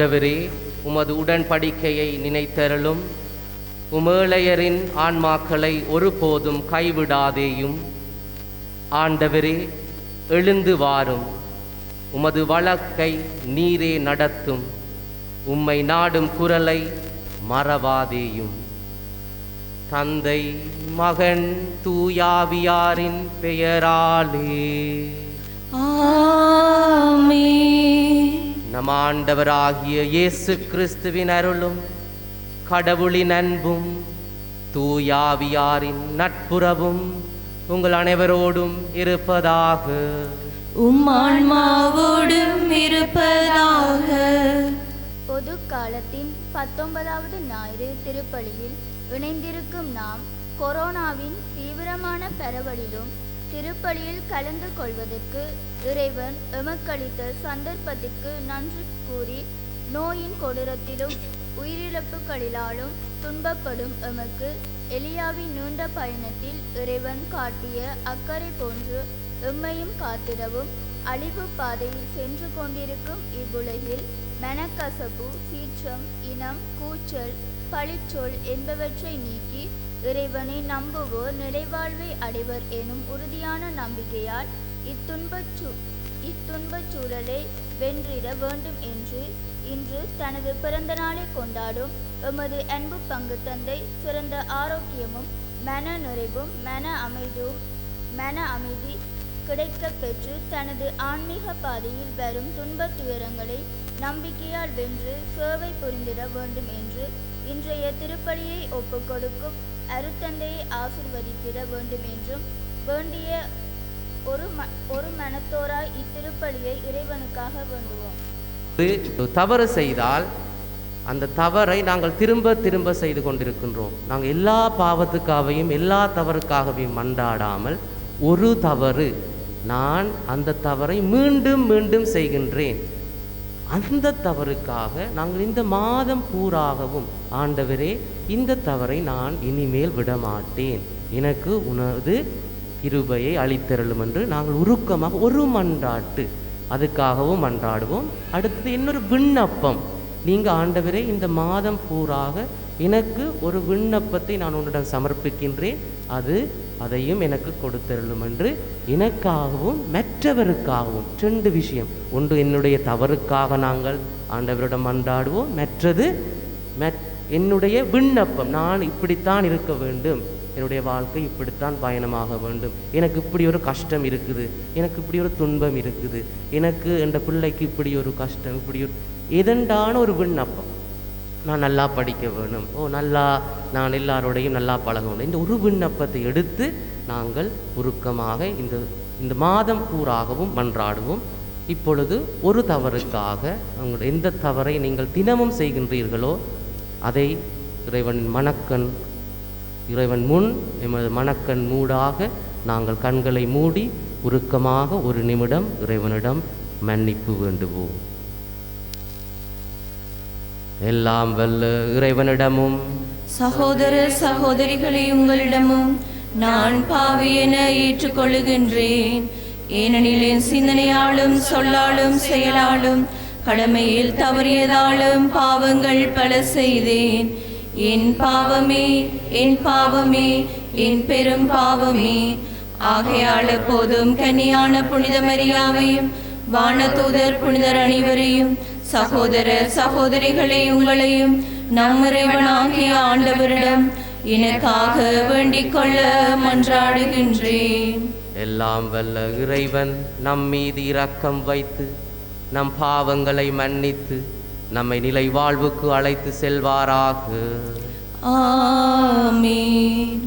ஆண்டவரே, உமது உடன்படிக்கையை நினைத்தருளும். உமேளையரின் ஆன்மாக்களை ஒருபோதும் கைவிடாதேயும். ஆண்டவரே, எழுந்து வாரும். உமது வழக்கை நீரே நடத்தும். உம்மை நாடும் குரலை மறவாதேயும். தந்தை, மகன், தூயாவியாரின் பெயராலே ஆமென். நம் ஆண்டவராகிய இயேசு கிறிஸ்துவின் அருளும் கடவுளின் அன்பும் தூயாவியாரின் நட்புறவும் உங்கள் அனைவரோடும் இருப்பதாக. ஆன்மாவோடும் இருப்பதாக. பொது காலத்தின் 19வது ஞாயிறு திருப்பலியில் இணைந்திருக்கும் நாம் கொரோனாவின் தீவிரமான பரவலிலும் திருப்பலியில் கலந்து கொள்வதற்கு இறைவன் எமக்களித்த சந்தர்ப்பத்திற்கு நன்றி கூறி, நோயின் கொடூரத்திலும் உயிரிழப்புகளிலாலும் துன்பப்படும் எமக்கு எலியாவின் நீண்ட பயணத்தில் இறைவன் காட்டிய அக்கறை போன்று எம்மையும் காத்திடவும், அழிவு பாதையில் சென்று கொண்டிருக்கும் இவ்வுலகில் மனக்கசப்பு, சீற்றம், இனம், கூச்சல், பழிச்சொல் என்பவற்றை நீக்கி இறைவனை நம்புவோர் நிலைவாழ்வை அடைவர் எனும் உறுதியான நம்பிக்கையால் இத்துன்பச் சூழலை வென்றிட வேண்டும் என்று இன்று தனது பிறந்த நாளை கொண்டாடும் எமது அன்பு பங்கு தந்தை சிறந்த ஆரோக்கியமும் மன நிறைவும் மன அமைதி கிடைக்க பெற்று தனது ஆன்மீக பாதையில் வரும் துன்பத் துயரங்களை நம்பிக்கையால் வென்று சேவை புரிந்திட வேண்டும் என்று இன்றைய திருப்பலியை ஒப்புக்கொடுக்கும் அருத்தந்தையை ஆசிர்வதித்திட வேண்டும் என்றும் வேண்டிய ஒரு மனத்தோராய் இத்திருப்பலியை இறைவனுக்காக வேண்டுவோம். தவறு செய்தால் அந்த தவறை நாங்கள் திரும்ப திரும்ப செய்து கொண்டிருக்கின்றோம். நாங்கள் எல்லா பாவத்துக்காகவும் எல்லா தவறுக்காகவும் மன்றாடாமல், ஒரு தவறு, நான் அந்த தவறை மீண்டும் மீண்டும் செய்கின்றேன், அந்த தவறுக்காக நாங்கள் இந்த மாதம் பூராகவும் ஆண்டவரே, இந்த தவறை நான் இனிமேல் விடமாட்டேன், எனக்கு உனது கிருபையை அளித்தருளும் என்று நாங்கள் உருக்கமாக ஒரு மன்றாட்டு அதுக்காகவும் மன்றாடுவோம். அடுத்தது இன்னொரு விண்ணப்பம். நீங்கள் ஆண்டவரே, இந்த மாதம் பூராக எனக்கு ஒரு விண்ணப்பத்தை நான் உன்னிடம் சமர்ப்பிக்கின்றேன், அதையும் எனக்கு கொடுத்தருளும் என்று எனக்காகவும் மற்றவருக்காகவும் 2 விஷயம். ஒன்று, என்னுடைய தவறுக்காக நாங்கள் ஆண்டவரிடம் மன்றாடுவோம். மற்றது என்னுடைய விண்ணப்பம், நான் இப்படித்தான் இருக்க வேண்டும், என்னுடைய வாழ்க்கை இப்படித்தான் பயணமாக வேண்டும், எனக்கு இப்படி ஒரு கஷ்டம் இருக்குது, எனக்கு இப்படி ஒரு துன்பம் இருக்குது, எனக்கு என் பிள்ளைக்கு இப்படி ஒரு கஷ்டம், இப்படி ஒரு எதண்டான ஒரு விண்ணப்பம், நான் நல்லா படிக்க வேணும், நான் எல்லாரோடையும் நல்லா பழக வேணும், இந்த ஒரு விண்ணப்பத்தை எடுத்து நாங்கள் உருக்கமாக இந்த மாதம் பூராகவும் மன்றாடுவோம். இப்பொழுது ஒரு தவறுக்காக எந்த தவறை நீங்கள் தினமும் செய்கின்றீர்களோ அதை இறைவன் முன் எமது மனக்கண் மூடாக நாங்கள் கண்களை மூடி உருக்கமாக ஒரு நிமிடம் இறைவனிடம் மன்னிப்பு வேண்டுவோம். எல்லாம் வல்ல இறைவனிடமும் சகோதர சகோதரிகளை உங்களிடமும் நான் பாவி என ஏற்றுக்கொள்ளுகின்றேன். ஏனெனில் என் சிந்தனையாலும் சொல்லாலும் செயலாலும் கடமையில் தவறியதாலும் பாவங்கள் பல செய்தேன். என் பாவமே, என் பாவமே, என் பெரும் பாவமே. ஆகையால் எப்போதும் கன்னியான புனித மரியாவையும் வானதூதர் புனிதர் அனைவரையும் சகோதர சகோதரிகளை உங்களையும் நம் இறைவனாகிய ஆண்டவரிடம் எனக்காக வேண்டிக் கொள்ள மன்றாடுகின்றேன். எல்லாம் வல்ல இறைவன் நம் மீது இரக்கம் வைத்து நம் பாவங்களை மன்னித்து நம்மை நிலை வாழ்வுக்கு அழைத்து செல்வாராக. ஆமென்.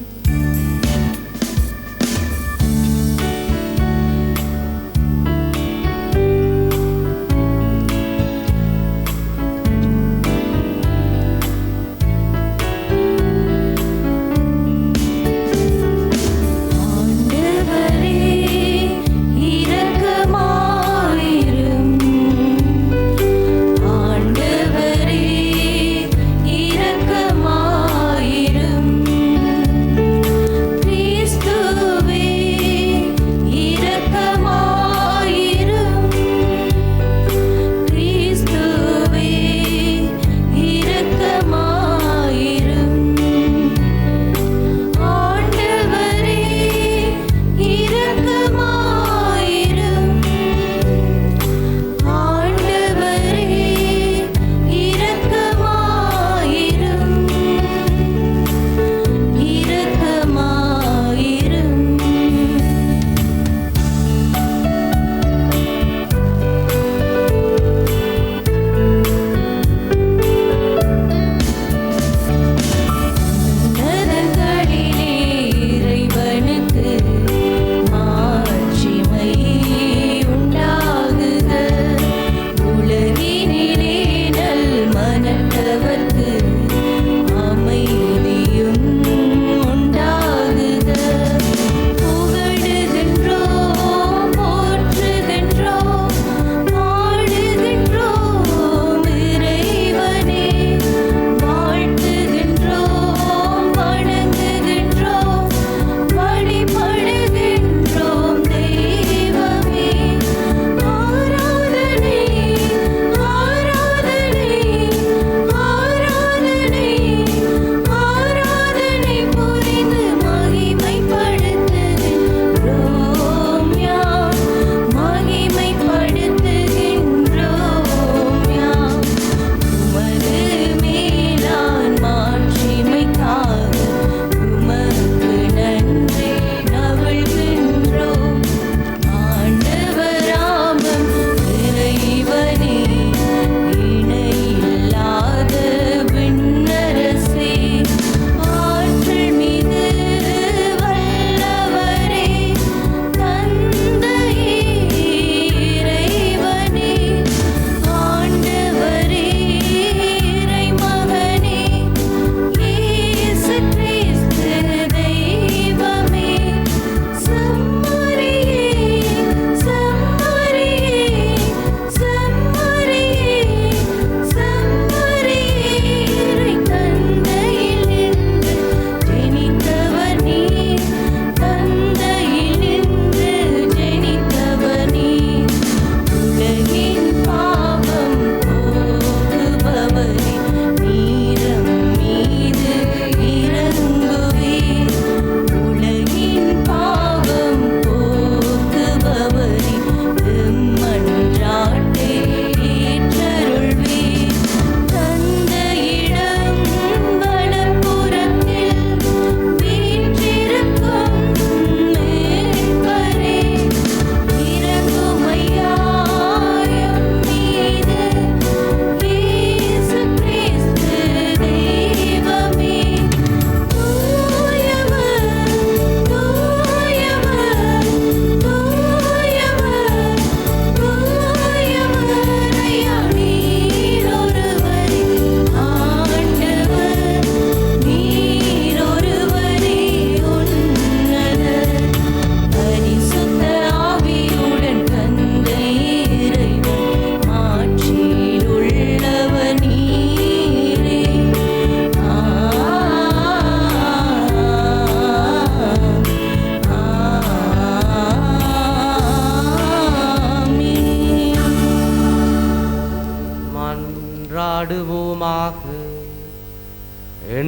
இரக்கமாயிரும்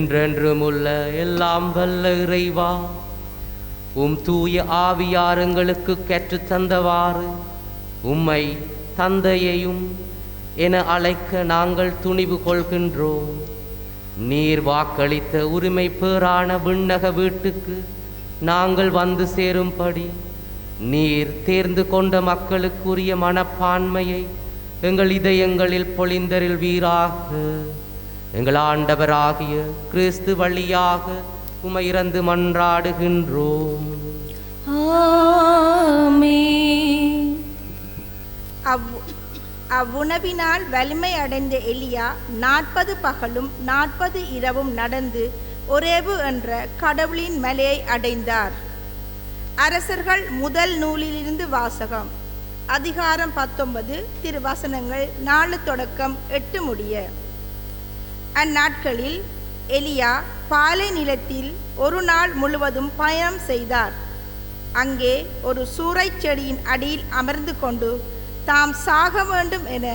என்றென்றும் உள்ள எல்லாம் வல்ல இறைவா, உம் தூய ஆவியாரங்களுக்கு கற்றுத் தந்தவாறு உம்மை தந்தையையும் என அழைக்க நாங்கள் துணிவு கொள்கின்றோம். நீர் வாக்களித்த உரிமை பேறான விண்ணக வீட்டுக்கு நாங்கள் வந்து சேரும்படி நீர் தேர்ந்து கொண்ட மக்களுக்குரிய மனப்பான்மையை எங்கள் இதயங்களில் பொழிந்தரில் வீராக. எங்கள் ஆண்டவராகிய கிறிஸ்து வழியாக உம்மை இறந்து மன்றாடுகின்றோம். ஆமென். அவ்வுணவினால் வலிமை அடைந்த எலியா 40 பகலும் 40 இரவும் நடந்து ஒரேபு என்ற கடவுளின் மலையை அடைந்தார். அரசர்கள் முதல் நூலிலிருந்து வாசகம். அதிகாரம் 19 திருவசனங்கள் 4 தொடக்கம் 8 முடிய. அந்நாட்களில் எலியா பாலை நிலத்தில் ஒரு நாள் முழுவதும் பயணம் செய்தார். அங்கே ஒரு சூறைச் செடியின் அடியில் அமர்ந்து கொண்டு தாம் சாக வேண்டும் என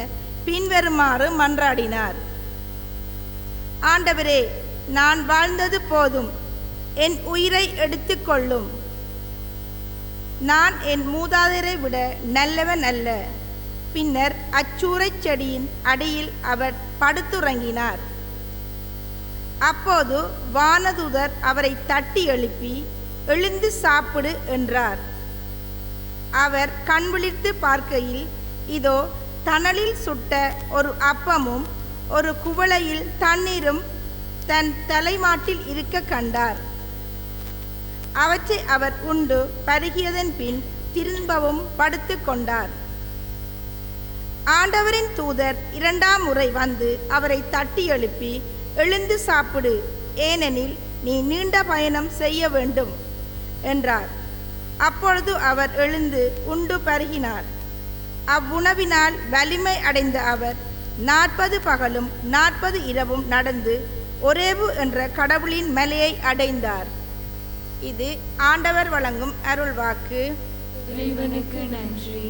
பின்வருமாறு மன்றாடினார். ஆண்டவரே, நான் வாழ்ந்தது போதும், என் உயிரை எடுத்துக்கொள்ளும். நான் என் மூதாதையரை விட நல்லவன் அல்ல. பின்னர் அச்சூறைச் செடியின் அடியில் அவர் படுத்துறங்கினார். அப்போது வானதூதர் அவரை தட்டி எழுப்பி, எழுந்து சாப்பிடு என்றார். அவர் கண் விழித்து பார்க்கையில், இதோ தணலில் சுட்ட ஒரு அப்பமும் ஒரு குவளையில் தண்ணீரும் தன் தலைமாட்டில் இருக்க கண்டார். அவற்றை அவர் உண்டு பருகியதன் பின் திரும்பவும் படுத்து கொண்டார். ஆண்டவரின் தூதர் 2ஆம் முறை வந்து அவரை தட்டி எழுப்பி, எழுந்து சாப்பிடு, ஏனெனில் நீ நீண்ட பயணம் செய்ய வேண்டும் என்றார். அப்பொழுது அவர் எழுந்து உண்டு பருகினார். அவ்வுணவினால் வலிமை அடைந்த அவர் 40 பகலும் 40 இரவும் நடந்து ஒரேபு என்ற கடவுளின் மலையை அடைந்தார். இது ஆண்டவர் வழங்கும் அருள்வாக்கு. இறைவனுக்கு நன்றி.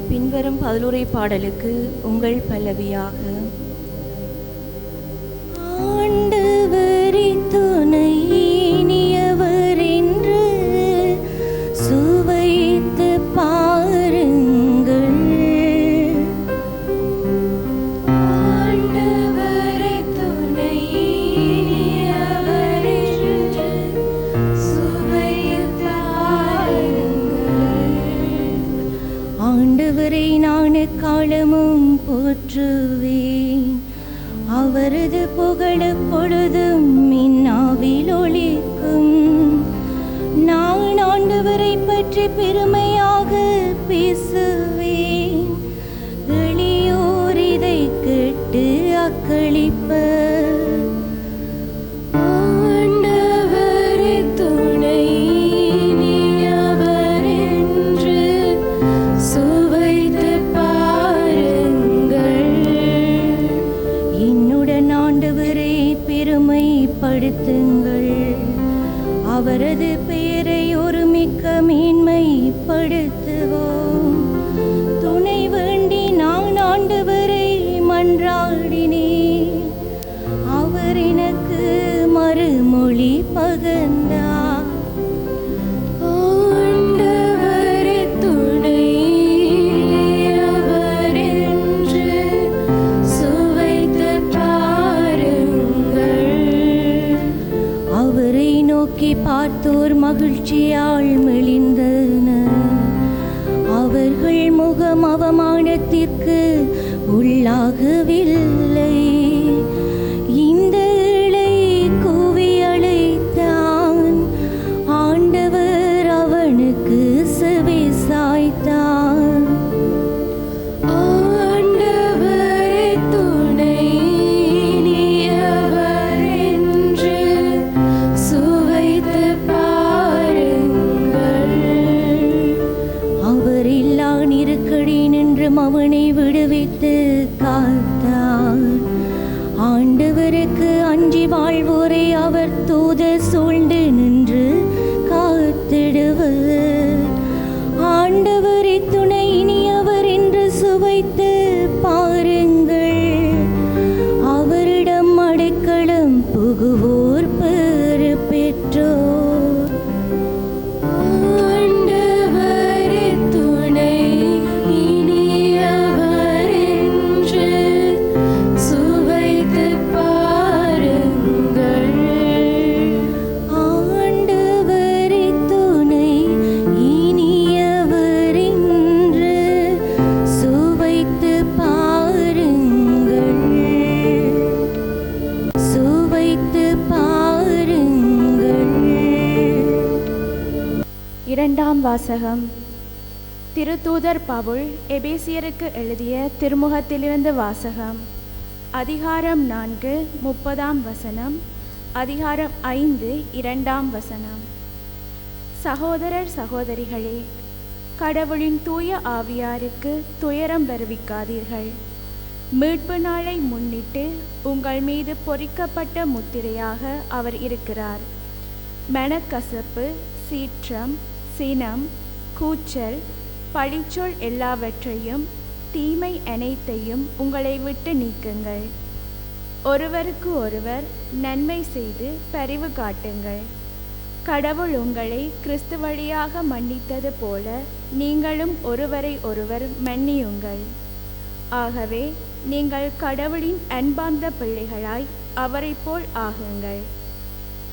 பின்வரும் 11 பாடலுக்கு உங்கள் பல்லவியாக. ஆண்டவரே துணை இனியவர் என்று சுவைத்து பாருங்கள். ஆண்டவரே துணை இனியவர் என்று சுவைத்து பாருங்கள். ஆண்டவரை நான் காலமும் போற்றுவேன், அவரது புகழ் பொழுதும் மின்னாவில் ஒலிக்கும். நான் ஆண்டவரை பற்றி பெருமையாக பேசுவேன், எளியோர் இதை கேட்டு அக்களிப்பர். ஆண்டவரே துணை இனியவர் என்று சுவைத்து பாருங்கள். என்னுடன் ஆண்டவரை பெருமைப்படுத்துங்கள், அவரது பெயரை ஒருமிக்க மேன்மைப்படுத்துவோம். துணை வேண்டி நான் ஆண்டவரை மன்றாடினேன், அவர் எனக்கு மறுமொழி பகர்ந்தார். ஆண்டவரே துணை இனியவர் என்று சுவைத்து பாருங்கள். அவரை நோக்கி பார்த்தோர் மகிழ்ச்சியால் மெலிந்தனர், அவர்கள் முகம் அவமானத்திற்கு உள்ளாகவில்லை. இந்த இழை கூவி அழைத்தான், ஆண்டவர் அவனுக்கு செவி சாய்த்தார். ஆண்டவரே துணை இனியவர் என்று சுவைத்து பாருங்கள். அவர் இல்லா நெருக்கடி நின்றும் அவனை விடுவித்து காத்தார். ஆண்டவருக்கு அஞ்சி வாழ்வோரை அவர் தூதர் சூழ்ந்து நின்று காத்திடுவர். ஆண்டவரை துணை இனியவர் என்று சுவைத்து பாருங்கள், அவரிடம் அடைக்கலம் புகுவோம். ஓர் பெறு பெற்றோர். ஆண்டவரே துணை இனியவர் என்று சுவைத்து பாருங்கள். ஆண்டவரே துணை இனியவர் என்று சுவைத்து பாருங்கள். சுவைத்து பாருங்கள். இரண்டாம் வாசகம். திருத்தூதர் பவுல் எபேசியருக்கு எழுதிய திருமுகத்திலிருந்து வாசகம். அதிகாரம் 4 30 அதிகாரம் 5 2 சகோதரர் சகோதரிகளே, கடவுளின் தூய ஆவியாருக்கு துயரம் வருவிக்காதீர்கள். மீட்பு நாளை முன்னிட்டு உங்கள் மீது பொறிக்கப்பட்ட முத்திரையாக அவர் இருக்கிறார். மனக்கசப்பு, சீற்றம், சினம், கூச்சல், பழிச்சொல் எல்லாவற்றையும் தீமை அனைத்தையும் உங்களை விட்டு நீக்குங்கள். ஒருவருக்கு ஒருவர் நன்மை செய்து பரிவு காட்டுங்கள். கடவுள் உங்களை கிறிஸ்து வழியாக மன்னித்தது போல நீங்களும் ஒருவரை ஒருவர் மன்னியுங்கள். ஆகவே நீங்கள் கடவுளின் அன்பார்ந்த பிள்ளைகளாய் அவரைப் போல் ஆகுங்கள்.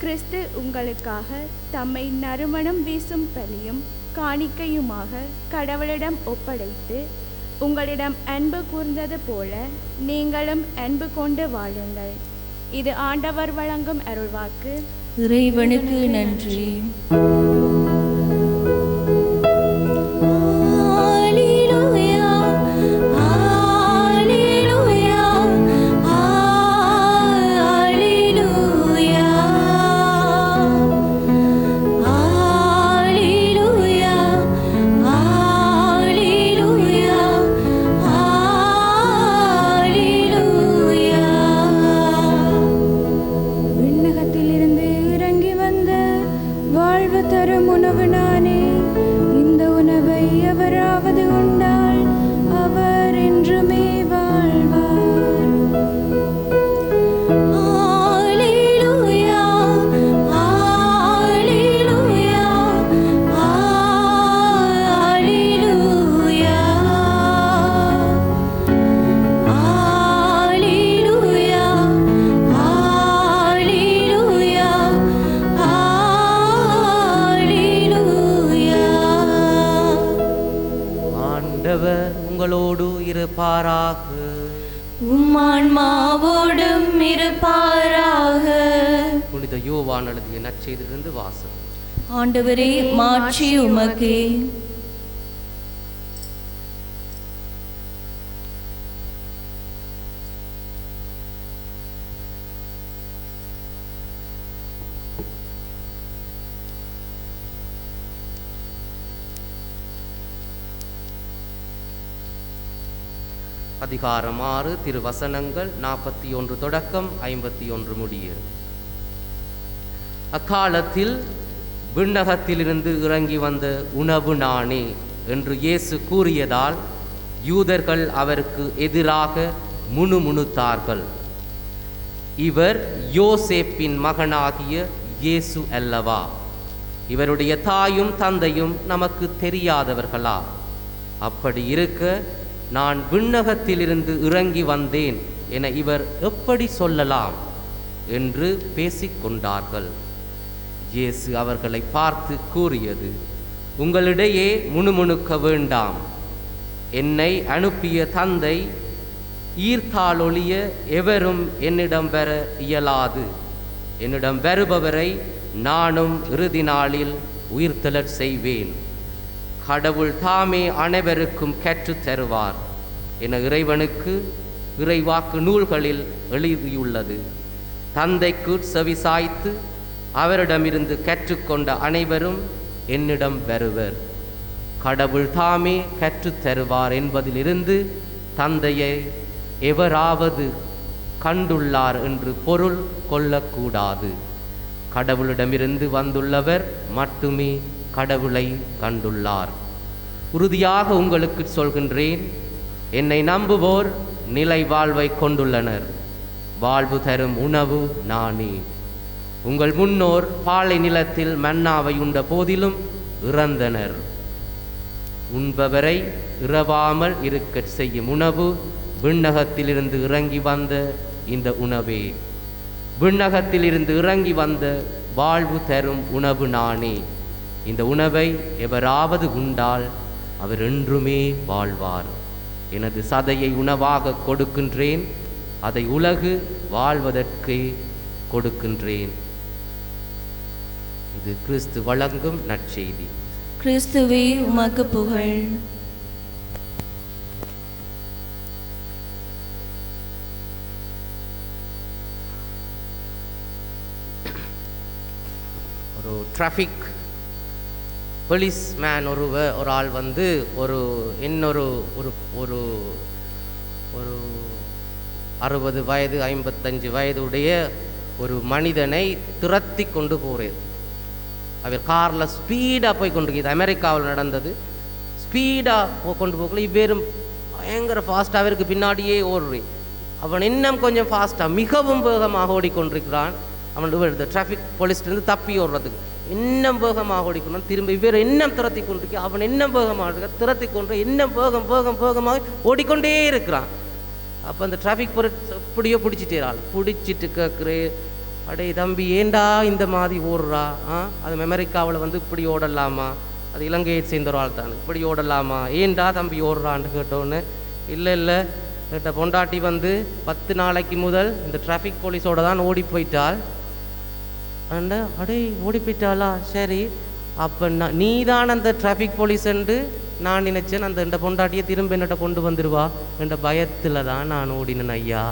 கிறிஸ்து உங்களுக்காக தம்மை நறுமணம் வீசும் பலியும் காணிக்கையுமாக கடவுளிடம் ஒப்படைத்து உங்களிடம் அன்பு கூர்ந்தது போல நீங்களும் அன்பு கொண்டு வாழுங்கள். இது ஆண்டவர் வழங்கும் அருள்வாக்கு. இறைவனுக்கு நன்றி. விண்ணகத்திலிருந்து இறங்கி வந்த வாழ்வு தரும் உணவு நானே. இந்த உணவை எவராவது உண்டால் அவர் என்றுமே வாழ்வார். அல்லேலூயா, அல்லேலூயா, அல்லேலூயா, அல்லேலூயா, அல்லேலூயா, அல்லேலூயா. ஆண்டவர் உங்களோடு இருப்பாராக. உம்மான்மாவோடும் இருப்பாராக. புனித யோவான் எழுதிய நற்செய்தியிலிருந்து வாசகம். ஆண்டவரே, மாட்சி உமக்கே. அதிகாரம் 6 திருவசனங்கள் 41 தொடக்கம் 51 முடிய. அக்காலத்தில் விண்ணகத்திலிருந்து இறங்கி வந்த உணவு நானே என்று இயேசு கூறியதால் யூதர்கள் அவருக்கு எதிராக முணுமுணுத்தார்கள். இவர் யோசேப்பின் மகனாகிய இயேசு அல்லவா? இவருடைய தாயும் தந்தையும் நமக்கு தெரியாதவர்களா? அப்படி இருக்க நான் விண்ணகத்திலிருந்து இறங்கி வந்தேன் என இவர் எப்படி சொல்லலாம் என்று பேசிக்கொண்டார்கள். இயேசு அவர்களை பார்த்து கூறியது, உங்களிடையே முணுமுணுக்க வேண்டாம். என்னை அனுப்பிய தந்தை ஈர்த்தாலொழிய எவரும் என்னிடம் வர இயலாது. என்னிடம் வருபவரை நானும் இறுதி நாளில் உயிர்த்தெழச் செய்வேன். கடவுள் தாமே அனைவருக்கும் கற்றுத் தருவார் என இறைவனுக்கு இறைவாக்கு நூல்களில் எழுதியுள்ளது. தந்தைக்கு செவிசாய்த்து அவரிடமிருந்து கற்றுக்கொண்ட அனைவரும் என்னிடம் வருவர். கடவுள் தாமே கற்றுத் தருவார் என்பதிலிருந்து தந்தையை எவராவது கண்டுள்ளார் என்று பொருள் கொள்ளக்கூடாது. கடவுளிடமிருந்து வந்துள்ளவர் மட்டுமே கடவுளை கண்டுள்ளார். உறுதியாக உங்களுக்கு சொல்கின்றேன், என்னை நம்புவோர் நிலை வாழ்வை கொண்டுள்ளனர். வாழ்வு தரும் உணவு நானே. உங்கள் முன்னோர் பாலை நிலத்தில் மன்னாவை உண்ட போதிலும் இறந்தனர். உண்பவரை இரவாமல் இருக்க செய்யும் உணவு விண்ணகத்திலிருந்து இறங்கி வந்த இந்த உணவே. விண்ணகத்திலிருந்து இறங்கி வந்த வாழ்வு தரும் உணவு நானே. இந்த உணவை எவராவது உண்டால் அவர் என்றுமே வாழ்வார். எனது சதையை உணவாக கொடுக்கின்றேன், அதை உலகு வாழ்வதற்கு கொடுக்கின்றேன். இது கிறிஸ்து வழங்கும் நற்செய்தி. கிறிஸ்துவே உமக்கு புகழ். ஒரு டிராஃபிக் போலீஸ்மேன் ஒரு ஆள் வந்து இன்னொரு ஒரு ஒரு ஒரு 60 வயது 55 வயதுடைய ஒரு மனிதனை துரத்தி கொண்டு போகிறார். அவர் காரில் ஸ்பீடாக போய் கொண்டு இது அமெரிக்காவில் நடந்தது. ஸ்பீடாக கொண்டு போகல, இவ்வேறும் பயங்கர ஃபாஸ்ட்டாக அவருக்கு பின்னாடியே ஓடுறேன். அவன் இன்னும் கொஞ்சம் ஃபாஸ்ட்டாக மிகவும் வேகமாக ஓடிக்கொண்டிருக்கிறான். அவன் இந்த டிராஃபிக் போலீஸ்லேருந்து தப்பி ஓடுறதுக்கு இன்னும் வேகமாக ஓடிக்கணும். திரும்ப இவ்வேறு இன்னும் துரத்தி கொண்டிருக்க, அவன் இன்னும் வேகமாக துரத்தி கொண்டு இன்னும் வேகமாக ஓடிக்கொண்டே இருக்கிறான். அப்போ அந்த டிராஃபிக் எப்படியோ பிடிச்சிட்டு கேட்குறேன், அடே தம்பி ஏண்டா இந்த மாதிரி ஓடுறா? அது அமெரிக்காவில் வந்து இப்படி ஓடலாமா? அது இலங்கையை சேர்ந்த ஒரு ஆள் தான். இப்படி ஓடலாமா? ஏண்டா தம்பி ஓடுறான்னு கேட்டோன்னு, இல்லை கேட்ட பொண்டாட்டி வந்து 10 நாளைக்கு முதல் இந்த டிராஃபிக் போலீஸோட தான் ஓடி போயிட்டாள். அடே ஓடி போயிட்டாளா? சரி, அப்போ நீ தான் அந்த டிராஃபிக் போலீஸ்ன்னு நான் நினச்சேன். இந்த பொண்டாட்டியை திரும்ப என்னட்ட கொண்டு வந்துடுவா என்ற பயத்தில் தான் நான் ஓடினேன் ஐயா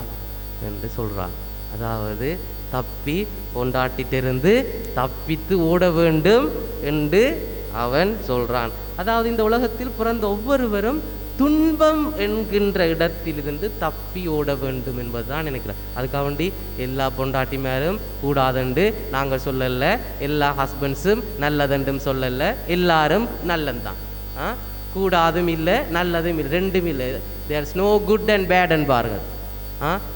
என்று சொல்கிறான். அதாவது தப்பி பொண்டாட்டிட்டிருந்து தப்பித்து ஓட வேண்டும் என்று அவன் சொல்கிறான். அதாவது இந்த உலகத்தில் பிறந்த ஒவ்வொருவரும் துன்பம் என்கின்ற இடத்திலிருந்து தப்பி ஓட வேண்டும் என்பதுதான் நினைக்கிறேன். அதுக்காக வேண்டி எல்லா பொண்டாட்டி மேலும் கூடாதுண்டு நாங்கள் சொல்லலை, எல்லா ஹஸ்பண்ட்ஸும் நல்லதுன்றும் சொல்லலை, எல்லாரும் நல்லந்தான். கூடாதும் இல்லை நல்லதும் இல்லை, ரெண்டும் இல்லை. There's no good and bad என்பார்கள்.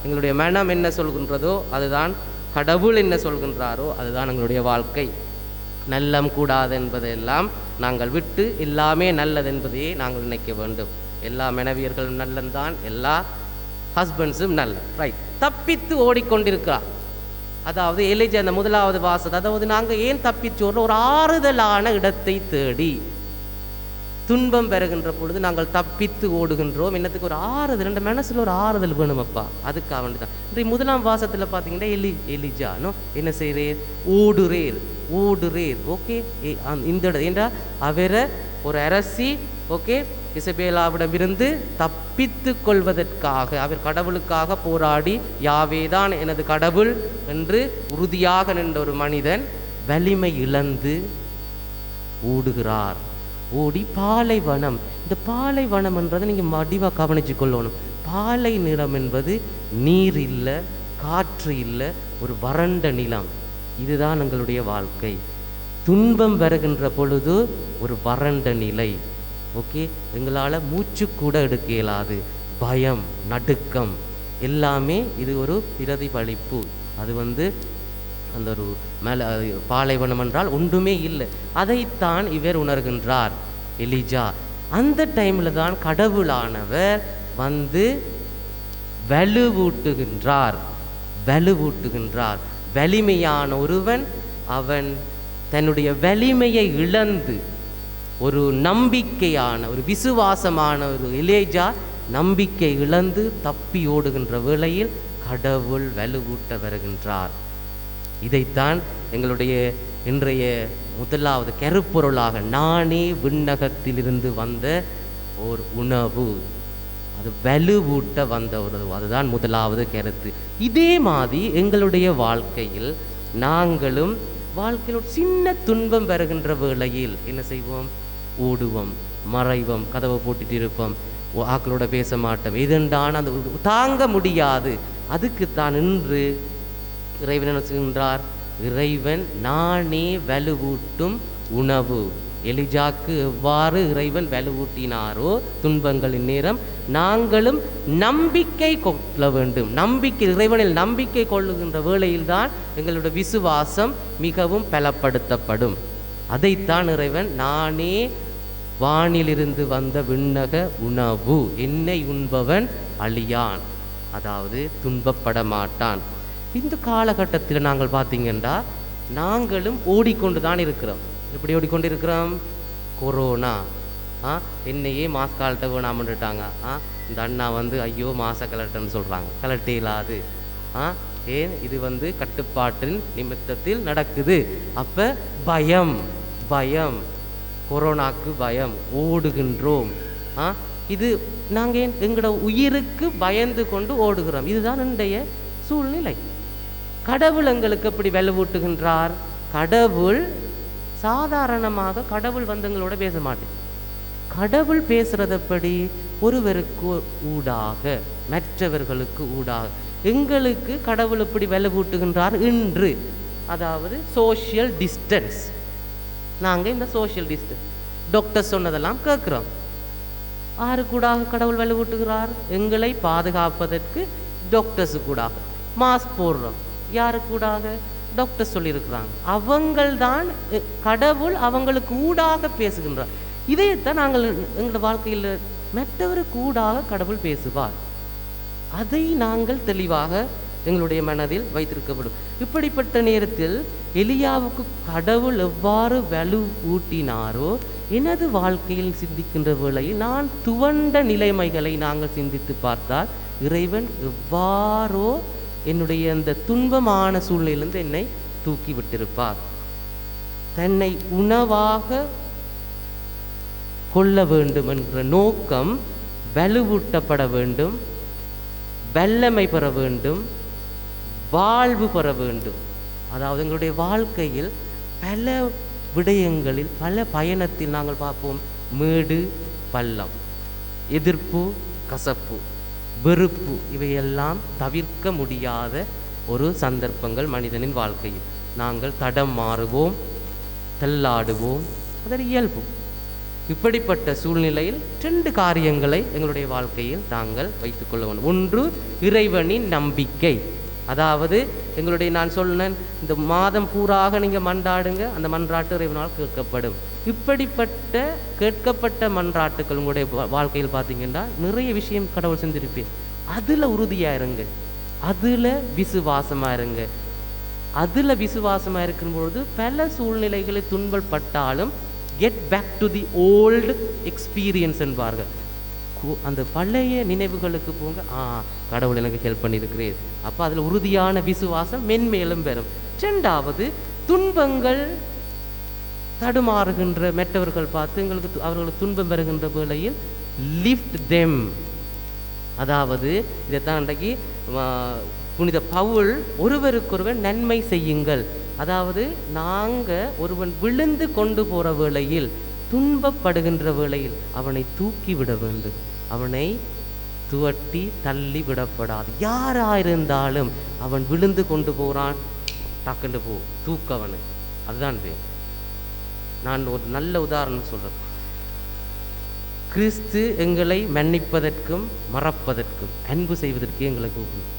எங்களுடைய மனம் என்ன சொல்கின்றதோ அதுதான், கடவுள் என்ன சொல்கின்றாரோ அதுதான் எங்களுடைய வாழ்க்கை. நல்லம் கூடாது என்பதையெல்லாம் நாங்கள் விட்டு எல்லாமே நல்லது என்பதையே நாங்கள் நினைக்க வேண்டும். எல்லா மனைவியர்களும் நல்லந்தான், எல்லா ஹஸ்பண்ட்ஸும் நல்ல ரைட். தப்பித்து ஓடிக்கொண்டிருக்கிறார். அதாவது எலிஜா அந்த முதலாவது வாசல், அதாவது நாங்கள் ஏன் தப்பிச்சோடுறோம்? ஒரு ஆறுதலான இடத்தை தேடி துன்பம் பெறுகின்ற பொழுது நாங்கள் தப்பித்து ஓடுகின்றோம். என்னத்துக்கு? ஒரு ஆறுதல், இந்த மனசில் ஒரு ஆறுதல் வேணுமப்பா. அதுக்காக வேண்டி தான் இன்றைய முதலாம் வாசத்தில் பார்த்தீங்கன்னா எலிஜானோ என்ன செய்கிறேர்? ஓடுறேர். ஓகே, இந்த இடம் ஏண்டா அவரை ஒரு அரசி ஓகே இசபேலாவிடமிருந்து தப்பித்து கொள்வதற்காக அவர் கடவுளுக்காக போராடி யாவேதான் எனது கடவுள் என்று உறுதியாக நின்ற ஒரு மனிதன் வலிமை இழந்து ஓடுகிறார். ஓடி பாலைவனம், இந்த பாலைவனம் என்றதை நீங்கள் மடிவாக கவனித்து கொள்ளணும். பாலை நிலம் என்பது நீர் இல்லை, காற்று இல்லை, ஒரு வறண்ட நிலம். இதுதான் எங்களுடைய வாழ்க்கை. துன்பம் வருகின்ற பொழுது ஒரு வறண்ட நிலை. ஓகே, எங்களால் மூச்சு கூட எடுக்க இயலாது, பயம், நடுக்கம் எல்லாமே இது ஒரு பிரதிபலிப்பு. அது அந்த ஒரு மேலே பாலைவனம் என்றால் ஒன்றுமே இல்லை. அதைத்தான் இவர் உணர்கின்றார் எலிஜா. அந்த டைமில் தான் கடவுளானவர் வலுவூட்டுகின்றார். வலிமையான ஒருவன் அவன் தன்னுடைய வலிமையை இழந்து ஒரு நம்பிக்கையான ஒரு விசுவாசமான ஒரு எலிஜா நம்பிக்கை இழந்து தப்பி ஓடுகின்ற வேளையில் கடவுள் வலுவூட்ட வருகின்றார். இதைத்தான் எங்களுடைய இன்றைய முதலாவது கருப்பொருளாக, நானே விண்ணகத்திலிருந்து வந்த ஒரு உணவு, அது வலுவூட்ட வந்த உணவு, அதுதான் முதலாவது கருத்து. இதே மாதிரி எங்களுடைய வாழ்க்கையில் நாங்களும் வாழ்க்கையில் ஒரு சின்ன துன்பம் வருகின்ற வேளையில் என்ன செய்வோம்? ஓடுவோம், மறைவோம், கதவை போட்டுட்டு இருப்போம், ஆக்களோட பேச மாட்டோம். எதுண்டான அந்த தாங்க முடியாது. அதுக்குத்தான் இன்று இறைவன் என்ன செய்கின்றார்? இறைவன் நானே வலுவூட்டும் உணவு. எலிஜாக்கு எவ்வாறு இறைவன் வலுவூட்டினாரோ துன்பங்களின் நேரம், நாங்களும் நம்பிக்கை கொள்ள வேண்டும். நம்பிக்கை, இறைவனில் நம்பிக்கை கொள்ளுகின்ற வேளையில்தான் எங்களுடைய விசுவாசம் மிகவும் பலப்படுத்தப்படும். அதைத்தான் இறைவன், நானே வானிலிருந்து வந்த விண்ணக உணவு, என்னை உண்பவன் அழியான், அதாவது துன்பப்பட மாட்டான். இந்த காலகட்டத்தில் நாங்கள் பார்த்தீங்கன்னா நாங்களும் ஓடிக்கொண்டு தான் இருக்கிறோம். எப்படி ஓடிக்கொண்டு இருக்கிறோம்? கொரோனா என்னையே மாஸ்க் கலட்ட வேணாமன்னுட்டாங்க. இந்த அண்ணா வந்து ஐயோ மாச கலட்டன்னு சொல்கிறாங்க. கலட்டே இல்லாது ஏன் இது வந்து கட்டுப்பாட்டின் நிமித்தத்தில் நடக்குது. அப்போ பயம், பயம், கொரோனாக்கு பயம், ஓடுகின்றோம். இது நாங்கள் எங்களோட உயிருக்கு பயந்து கொண்டு ஓடுகிறோம். இதுதான் இன்றைய சூழ்நிலை. கடவுள் எங்களுக்கு எப்படி வலுவூட்டுகின்றார்? கடவுள் சாதாரணமாக கடவுள் வந்து எங்களோட பேச மாட்டேன். கடவுள் பேசுகிறதப்படி ஒருவருக்கு ஊடாக, மற்றவர்களுக்கு ஊடாக. எங்களுக்கு கடவுள் எப்படி வலுவூட்டுகின்றார் இன்று? அதாவது சோஷியல் டிஸ்டன்ஸ். நாங்கள் இந்த சோஷியல் டிஸ்டன்ஸ் டாக்டர் சொன்னதெல்லாம் கேட்குறோம். யாரு கூடாக கடவுள் வலுவூட்டுகிறார்? எங்களை பாதுகாப்பதற்கு டாக்டர்ஸு கூடாக மாஸ்க் போடுறோம். யாரு கூடாக? டாக்டர் சொல்லியிருக்கிறாங்க. அவங்கள்தான் கடவுள் அவங்களுக்கு ஊடாக பேசுகின்றார். இதைத்தான் நாங்கள் எங்களோட வாழ்க்கையில் மற்றவருக்கு ஊடாக கடவுள் பேசுவார். அதை நாங்கள் தெளிவாக எங்களுடைய மனதில் வைத்திருக்கப்படும். இப்படிப்பட்ட நேரத்தில் எலியாவுக்கு கடவுள் எவ்வாறு வலு ஊட்டினாரோ, எனது வாழ்க்கையில் சிந்திக்கின்ற வேளையில் நான் துவண்ட நிலைமைகளை நாங்கள் சிந்தித்து பார்த்தால், இறைவன் எவ்வாறோ என்னுடைய அந்த துன்பமான சூழ்நிலையிலிருந்து என்னை தூக்கி விட்டிருப்பார். தன்னை உணவாக கொள்ள வேண்டும் என்ற நோக்கம் வலுவூட்டப்பட வேண்டும், வல்லமை பெற வேண்டும், வாழ்வு பெற வேண்டும். அதாவது எங்களுடைய வாழ்க்கையில் பல விடயங்களில், பல பயணத்தில் நாங்கள் பார்ப்போம், மேடு பள்ளம், எதிர்ப்பு கசப்பு, வெறுப்பு, இவையெல்லாம் தவிர்க்க முடியாத ஒரு சந்தர்ப்பங்கள் மனிதனின் வாழ்க்கையில். நாங்கள் தடம் மாறுவோம், தள்ளாடுவோம், அது இயல்பு. இப்படிப்பட்ட சூழ்நிலையில் 2 காரியங்களை எங்களுடைய வாழ்க்கையில் நாங்கள் வைத்துக்கொள்ள வேண்டும். ஒன்று, இறைவனின் நம்பிக்கை. அதாவது எங்களுடைய, நான் சொன்னேன், இந்த மாதம் பூராக நீங்கள் மன்றாடுங்க, அந்த மன்றாட்டு இறைவனால் கேட்கப்படும். இப்படிப்பட்ட கேட்கப்பட்ட மன்றாட்டுக்கள் உங்களுடைய வாழ்க்கையில் பார்த்தீங்கன்னா நிறைய விஷயம் கடவுள் செஞ்சிருப்பேன். அதில் உறுதியாக இருங்க, அதில் விசுவாசமாக இருங்க. அதில் விசுவாசமாக இருக்கும்பொழுது பல சூழ்நிலைகளை துன்பப்பட்டாலும் get back to the old experience என்பார்கள். அந்த பழைய நினைவுகளுக்கு போங்க, கடவுள் எனக்கு ஹெல்ப் பண்ணியிருக்கிறேன். அப்போ அதில் உறுதியான விசுவாசம் மென்மேலும் பெறும். 2வது, துன்பங்கள் தடுமாறுகின்ற மற்றவர்கள் பார்த்து அவர்களுக்கு துன்பம் பெறுகின்ற வேளையில் லிஃப்ட் தெம். அதாவது இதைத்தான் இன்றைக்கு புனித பவுல், ஒருவருக்கொருவர் நன்மை செய்யுங்கள். அதாவது நாங்கள் ஒருவன் விழுந்து கொண்டு போகிற வேளையில், துன்பப்படுகின்ற வேளையில் அவனை தூக்கி விட வேண்டும், அவனை துவட்டி தள்ளி விடப்படாது. யாராக இருந்தாலும் அவன் விழுந்து கொண்டு போகிறான், டக்குண்டு போ, தூக்கவனு. அதுதான் நான் ஒரு நல்ல உதாரணம் சொல்கிறேன். கிறிஸ்து எங்களை மன்னிப்பதற்கும் மறப்பதற்கும் அன்பு செய்வதற்கு எங்களை கூப்பிடும்.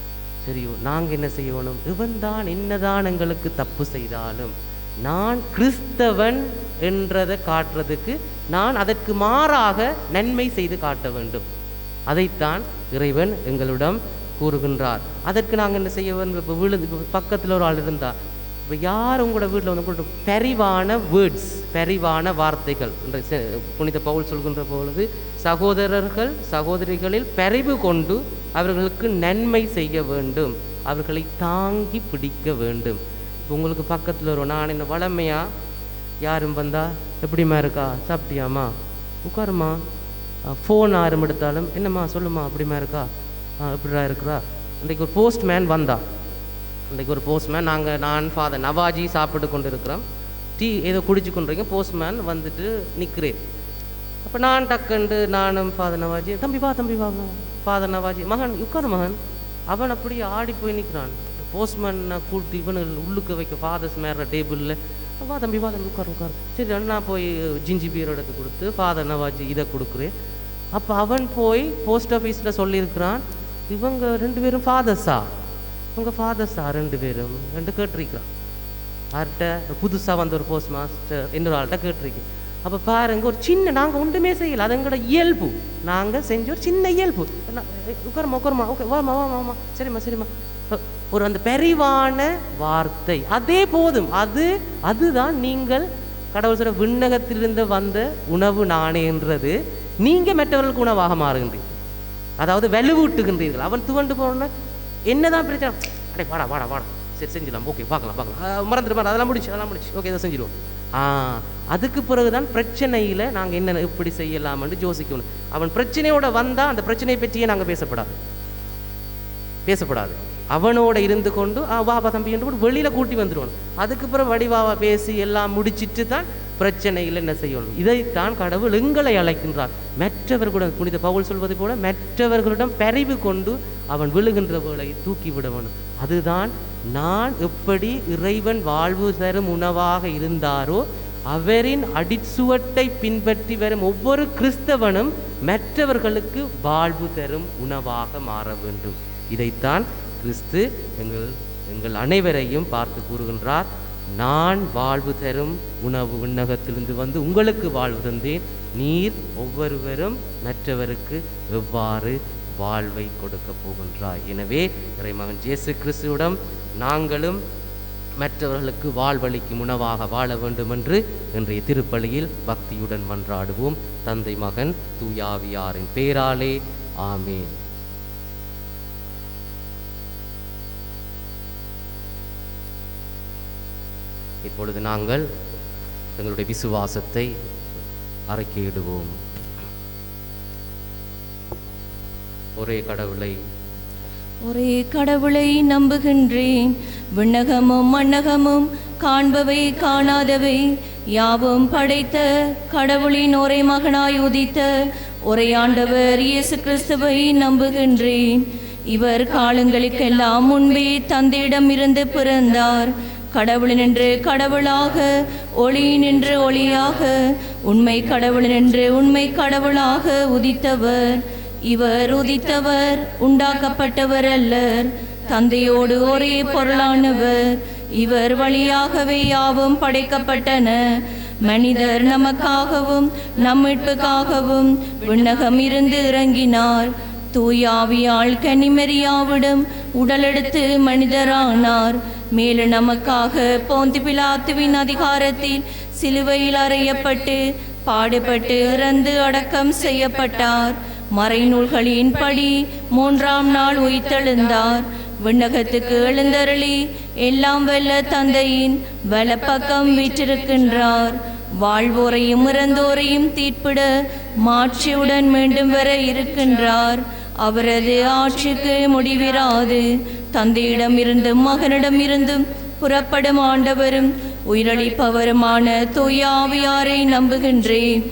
சரியோ, நாங்கள் என்ன செய்யணும்? இவன்தான் என்னதான் எங்களுக்கு தப்பு செய்தாலும் நான் கிறிஸ்தவன் என்றதை காட்டுறதுக்கு நான் அதற்கு மாறாக நன்மை செய்து காட்ட வேண்டும். அதைத்தான் இறைவன் எங்களிடம் கூறுகின்றார். அதற்கு நாங்கள் என்ன செய்ய வேண்டும்? இப்போ இப்போ பக்கத்தில் ஒரு ஆள் இருந்தால், இப்போ யார் உங்களோட வீட்டில் வந்து உங்களோட பரிவான வேர்ட்ஸ், பரிவான வார்த்தைகள், புனித பவுல் சொல்கின்ற பொழுது சகோதரர்கள் சகோதரிகளில் பரிவு கொண்டு அவர்களுக்கு நன்மை செய்ய வேண்டும், அவர்களை தாங்கி பிடிக்க வேண்டும். இப்போ உங்களுக்கு பக்கத்தில் வரும், நான் என்ன வளமையாக யாரும் வந்தால் எப்படிம்மா இருக்கா, சாப்பிட்டியாம்மா, உட்காருமா, ஃபோன் யாரும் எடுத்தாலும் என்னம்மா சொல்லுமா, அப்படிமா இருக்கா, எப்படிடா இருக்கிறா. இன்றைக்கு ஒரு போஸ்ட்மேன் வந்தா, இன்றைக்கு ஒரு போஸ்ட்மேன், நான் ஃபாதர் நவாஜி சாப்பிட்டு கொண்டு இருக்கிறோம், டீ ஏதோ குடிச்சு கொண்டிருக்கேன், போஸ்ட்மேன் வந்துட்டு நிற்கிறேன். அப்போ நான் டக்குண்டு நானும் ஃபாதர் நவாஜி, தம்பி வா ஃபாதர் நவாஜி, மகன் உட்காரு மகன். அவன் அப்படி ஆடி போய் நிற்கிறான். போஸ்ட்மேனை கூட்டி இவனு உள்ளுக்கு வைக்க, ஃபாதர்ஸ் மேற டேபிளில் வா தம்பி உட்கார். சரி நான் போய் ஜிஞ்சி பீர் எடுத்து கொடுத்து ஃபாதர் நவாஜி இதை கொடுக்குறேன். அப்போ அவன் போய் போஸ்ட் ஆஃபீஸில் சொல்லியிருக்கிறான், இவங்க 2 பேரும் ஃபாதர்ஸா, இவங்க ஃபாதர்ஸா 2 பேரும் கேட்டிருக்கிறான். யார்கிட்ட? புதுசாக வந்த ஒரு போஸ்ட் மாஸ்டர் இன்னொரு ஆள்கிட்ட கேட்டிருக்கேன். அப்போ பாருங்க, ஒரு சின்ன, நாங்கள் ஒன்றுமே செய்யலை, அது எங்களோட இயல்பு, நாங்கள் செஞ்ச ஒரு சின்ன இயல்பு. உட்காரமா ஓகே வாமா சரிம்மா ஒரு அந்த பெரிவான வார்த்தை அதே போதும். அதுதான் நீங்கள் கடவுள் சொல்ற விண்ணகத்திலிருந்து வந்த உணவு நானே என்றது. நீங்கள் மற்றவர்களுக்கு உணவாக மாறுகின்றீர்கள், அதாவது வலுவூட்டுகின்றீர்கள். அவன் துவண்டு போன என்னதான் பிரச்சனை, அடே வாடா சரி செஞ்சிடலாம், ஓகே பார்க்கலாம் மறந்துட்டு அதெல்லாம் முடிச்சு ஓகே இதை செஞ்சிடுவோம். அதுக்கு பிறகுதான் பிரச்சனையில் நாங்கள் என்ன எப்படி செய்யலாம்னு யோசிக்கணும். அவன் பிரச்சனையோட வந்தால் அந்த பிரச்சனையை பற்றியே நாங்கள் பேசப்படாது. அவனோட இருந்து கொண்டு வாபா தம்பி என்று கூட வெளியில் கூட்டி வந்துடுவான். அதுக்கு பிறகு வடிவாவா பேசி எல்லாம் முடிச்சிட்டு தான் பிரச்சனையில் என்ன செய்யணும். இதைத்தான் கடவுள் எங்களை அழைக்கின்றார். மற்றவர்களுடன் புனித பவுல் சொல்வது போல மற்றவர்களிடம் பரிவு கொண்டு அவன் விழுகின்ற வேளை தூக்கி விடவனும். அதுதான் நான் எப்படி இறைவன் வாழ்வு தரும் உணவாக இருந்தாரோ அவரின் அடிச்சுவட்டை பின்பற்றி வரும் ஒவ்வொரு கிறிஸ்தவனும் மற்றவர்களுக்கு வாழ்வு தரும் உணவாக மாற வேண்டும். இதைத்தான் கிறிஸ்து எங்கள் அனைவரையும் பார்த்து கூறுகின்றார். நான் வாழ்வு தரும் உணவு விண்ணகத்திலிருந்து வந்து உங்களுக்கு வாழ்வு தந்தேன், நீர் ஒவ்வொருவரும் மற்றவருக்கு எவ்வாறு வாழ்வை கொடுக்க போகின்றாய். எனவே இறைமகன் இயேசு கிறிஸ்துவிடம் நாங்களும் மற்றவர்களுக்கு வாழ்வளிக்கும் உணவாக வாழ வேண்டும் என்று இன்றைய திருப்பலியில் பக்தியுடன் மன்றாடுவோம். தந்தை மகன் தூயாவியாரின் பேராலே ஆமேன். இப்பொழுது நாங்கள் எங்களுடைய விசுவாசத்தை அறிக்கையிடுவோம். ஒரே கடவுளை நம்புகின்றேன். விண்ணகமும் மண்ணகமும் காண்பவை காணாதவை யாவும் படைத்த கடவுளின் ஒரே மகனாய் உதித்த ஒரே ஆண்டவர் இயேசு கிறிஸ்துவை நம்புகின்றேன். இவர் காலங்களுக்கெல்லாம் முன்பே தந்தையிடம் இருந்து பிறந்தார். கடவுளினின்று கடவுளாக, ஒளியினின்று ஒளியாக, உண்மை கடவுளினின்று உண்மை கடவுளாக உதித்தவர். இவர் உதித்தவர் உண்டாக்கப்பட்டவர் அல்லர், தந்தையோடு ஒரே பொருளானவர். இவர் வழியாகவே யாவும் படைக்கப்பட்டன. மனிதர் நமக்காகவும் நம்மிட்புக்காகவும் விண்ணகம் இருந்து இறங்கினார். தூயாவியால் கன்னிமரியாவிடம் உடலெடுத்து மனிதரானார். மேலும் நமக்காக போந்தி பிலாத்துவின் அதிகாரத்தில் சிலுவையில் அறையப்பட்டு பாடுபட்டு இறந்து அடக்கம் செய்யப்பட்டார். மறைநூல்களின்படி 3ஆம் நாள் உயிர்த்தெழுந்தார். விண்ணகத்துக்கு எழுந்தருளி எல்லாம் வல்ல தந்தையின் வலப்பக்கம் வீற்றிருக்கின்றார். வாழ்வோரையும் இறந்தோரையும் தீர்ப்பிட மாட்சியுடன் மீண்டும் வர இருக்கின்றார். அவரது ஆட்சிக்கு முடிவிராது. தந்தையிடம் இருந்தும் மகனிடம் இருந்தும் புறப்படும் ஆண்டவரும் உயிரளிப்பவருமான தூய ஆவியாரை நம்புகின்றேன்.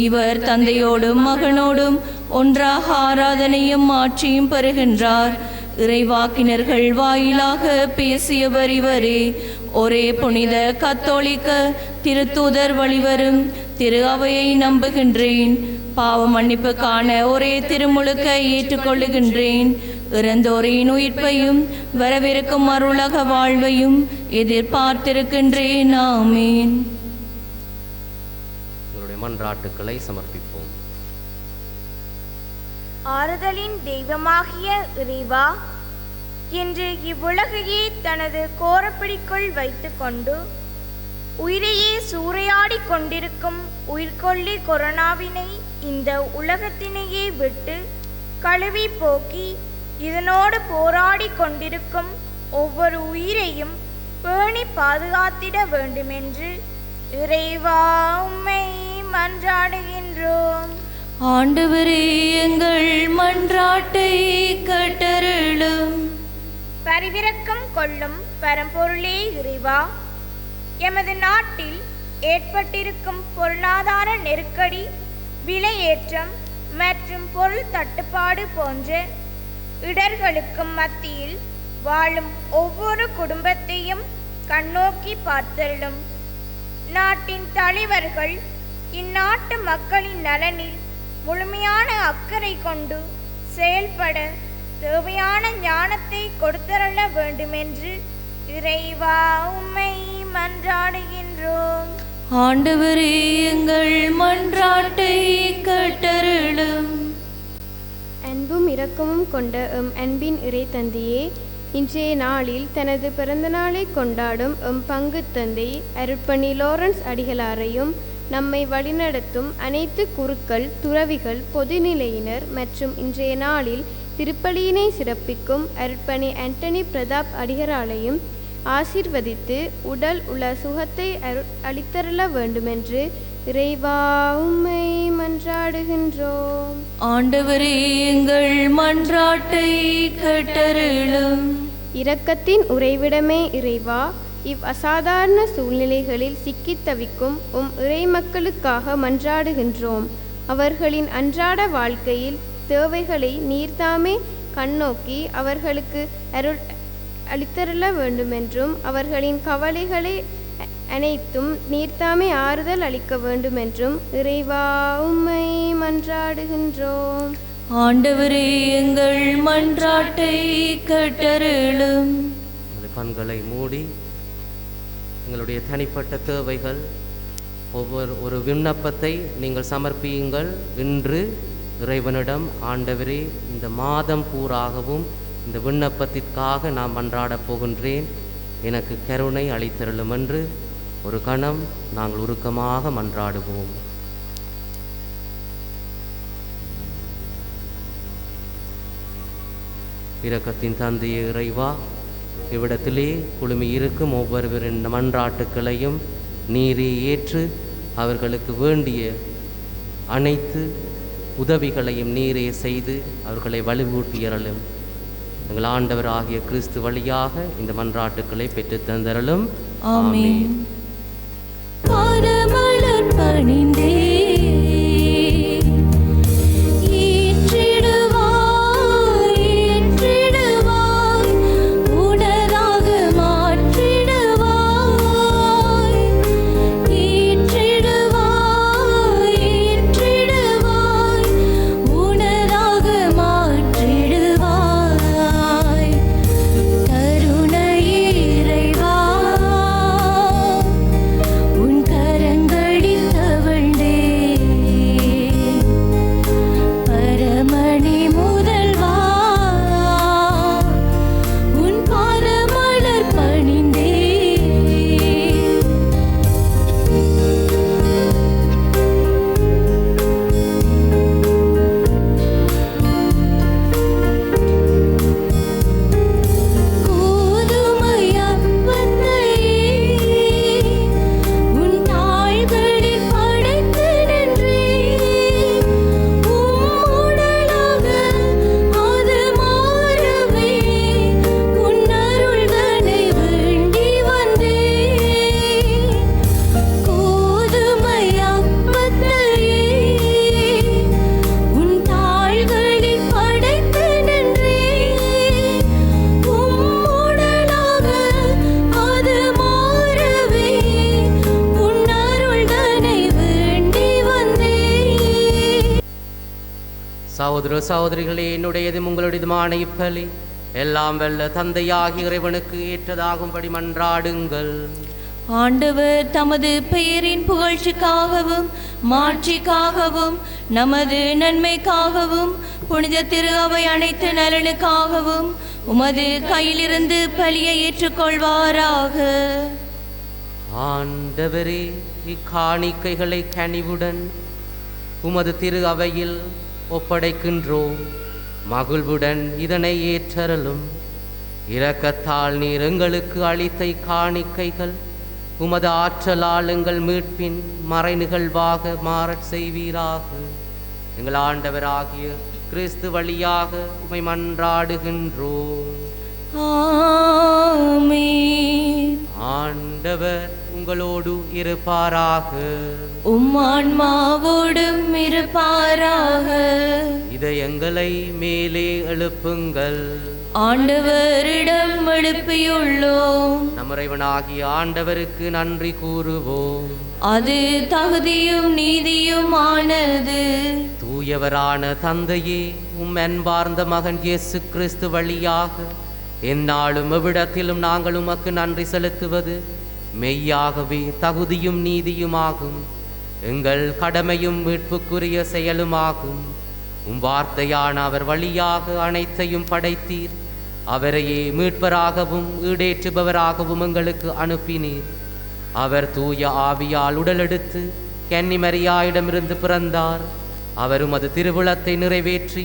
இவர் தந்தையோடும் மகனோடும் ஒன்றாக ஆராதனையும் ஆட்சியும் பெறுகின்றார். இறைவாக்கினர்கள் வாயிலாக பேசியவர் இவரே. ஒரே புனித கத்தோலிக்க திருத்தூதர் வழிவரும் திரு அவையை நம்புகின்றேன். பாவ மன்னிப்புக்கான ஒரே திருமுழுக்கை ஏற்றுக்கொள்ளுகின்றேன். இறந்தோரின் உயிர்ப்பையும் வரவிருக்கும் அருளக வாழ்வையும் எதிர்பார்த்திருக்கின்றேன். ஆமீன். மன்றாட்டுக்களை சமர்ப்பிப்போம். ஆறுதலின் தெய்வமாகிய இறைவா, இன்று இவ்வுலகையே தனது கோரப்பிடிக்குள் வைத்து கொண்டு உயிரையே சூறையாடி கொண்டிருக்கும் உயிர்கொல்லி கொரோனாவினை இந்த உலகத்தினையே விட்டு கழுவி போக்கி இதனோடு போராடி கொண்டிருக்கும் ஒவ்வொரு உயிரையும் பேணி பாதுகாத்திட வேண்டுமென்று இறைவா உம்மை மன்றாடுகின்றோம். ஆண்டவரே, எங்கள் மன்றாட்டை கேட்டருளும். பரிவிரக்கம் கொள்ளும் பரம்பொருளே இறைவா, எமது நாட்டில் ஏற்பட்டிருக்கும் பொருளாதார நெருக்கடி, விலையேற்றம் மற்றும் பொருள் தட்டுப்பாடு போன்ற இடர்களுக்கும் மத்தியில் வாழும் ஒவ்வொரு குடும்பத்தையும் கண்ணோக்கி பார்த்தருளும். நாட்டின் தலைவர்கள் இந்நாட்டு மக்களின் நலனில் முழுமையான அக்கறை கொண்டு செயல்பட தேவையான ஞானத்தை கொடுத்தருள வேண்டுமென்று இறைவா உம்மை மன்றாடுகின்றோம். ஆண்டவரே, எங்கள் மன்றாட்டை கேட்டருளும். அன்பும் இரக்கமும் கொண்ட எம் அன்பின் இறை தந்தையே, இன்றைய நாளில் தனது பிறந்த நாளை கொண்டாடும் எம் பங்கு தந்தை அருட்பணி லாரன்ஸ் அடிகளாரையும் நம்மை வழிநடத்தும் அனைத்து குருக்கள், துறவிகள், பொதுநிலையினர் மற்றும் இன்றைய நாளில் திருப்பலியினை சிறப்பிக்கும் அருட்பணி ஆண்டனி பிரதாப் அடிகளாரையும் ஆசீர்வதித்து உடல் உள்ள சுகத்தை அளித்தருள வேண்டுமென்று இறைவா உம்மை மன்றாடுகின்றோம். ஆண்டவரே, எங்கள் மன்றாட்டை கேட்டருளும். இரக்கத்தின் உறைவிடமே இறைவா, இவ் அசாதாரண சூழ்நிலைகளில் சிக்கித் தவிக்கும் உம் இறை மக்களுக்காக மன்றாடுகின்றோம். அவர்களின் அன்றாட வாழ்க்கையில் தேவைகளை நீர்தாமே கண்ணோக்கி அவர்களுக்கு அருள் அளித்தருள வேண்டுமென்றும் அவர்களின் கவலைகளை அனைத்தும் நீர்தாமே ஆறுதல் அளிக்க வேண்டுமென்றும் இறைவா உம்மை மன்றாடுகின்றோம். ஆண்டவரே, எங்கள் மன்றாட்டை கேட்டருளும். கண்களை மூடி எங்களுடைய தனிப்பட்ட தேவைகள் ஒரு விண்ணப்பத்தை நீங்கள் சமர்ப்பியுங்கள். இன்று இறைவனிடம், ஆண்டவரே, இந்த மாதம் பூராகவும் இந்த விண்ணப்பத்திற்காக நான் மன்றாடப் போகின்றேன், எனக்கு கருணை அளித்தருளும் என்று ஒரு கணம் நாங்கள் உருக்கமாக மன்றாடுவோம். இரக்கத்தின் தந்தையே இறைவா, இவ்விடத்திலே குழுமி இருக்கும் ஒவ்வொருவரின் மன்றாட்டுக்களையும் நீரே ஏற்று அவர்களுக்கு வேண்டிய அனைத்து உதவிகளையும் நீரே செய்து அவர்களை வலுவூட்டியறலும். எங்கள் ஆண்டவர் ஆகிய கிறிஸ்து வழியாக இந்த மன்றாட்டுக்களை பெற்றுத் தந்தரலும். ஆமென். பாதமலர் பணிந்தே சகோதர சகோதரிகளே, என்னுடையதும் உங்களுடையதுமான இப்பலி எல்லாம் வல்ல தந்தையாகி இறைவனுக்கு ஏற்றதாகும்படி மன்றாடுங்கள். ஆண்டவர் தமது பெயரின் புகழ்ச்சிக்காகவும் மாட்சிக்காகவும் நமது நன்மைக்காகவும் புனித திரு அவை அனைத்து நலனுக்காகவும் உமது கையிலிருந்து பலியை ஏற்றுக்கொள்வாராக. ஆண்டவரே, இக்காணிக்கைகளை கனிவுடன் உமது திரு அவையில் ஒப்படைக்கின்றோம். மகிழ்வுடன் இதனை ஏற்றருளும். இரக்கத்தால் நீர் எங்களுக்கு அளித்த காணிக்கைகள் உமது ஆற்றலால் எங்கள் மீட்பின் மறை நிகழ்வாக மாறச் செய்வீராக. எங்கள் ஆண்டவராகிய கிறிஸ்து வழியாக உம்மை மன்றாடுகின்றோம். ஆமென். ஆண்டவர் உங்களோடு இருப்பாராக. உம் ஆன்மாவோடும் இருப்பாராக. இதயங்களை மேலே எழுப்புங்கள். ஆண்டவரிடம் எழுப்பியுள்ளோம். நம் இறைவனாகிய ஆண்டவருக்கு நன்றி கூறுவோம். அது தகுதியும் நீதியுமானது. தூயவரான தந்தையே, உம் அன்பார்ந்த மகன் இயேசு கிறிஸ்து வழியாக எந்நாளும் எவ்விடத்திலும் நாங்கள் உமக்கு நன்றி செலுத்துவது மெய்யாகவே தகுதியும் நீதியுமாகும். எங்கள் கடமையும் மீட்புக்குரிய செயலுமாகும். உம் வார்த்தையான அவர் வழியாக அனைத்தையும் படைத்தீர். அவரையே மீட்பராகவும் ஈடேற்றுபவராகவும் எங்களுக்கு அனுப்பினீர். அவர் தூய ஆவியால் உடலெடுத்து கன்னிமரியாயிடமிருந்து பிறந்தார். அவர் உமது திருவுளத்தை நிறைவேற்றி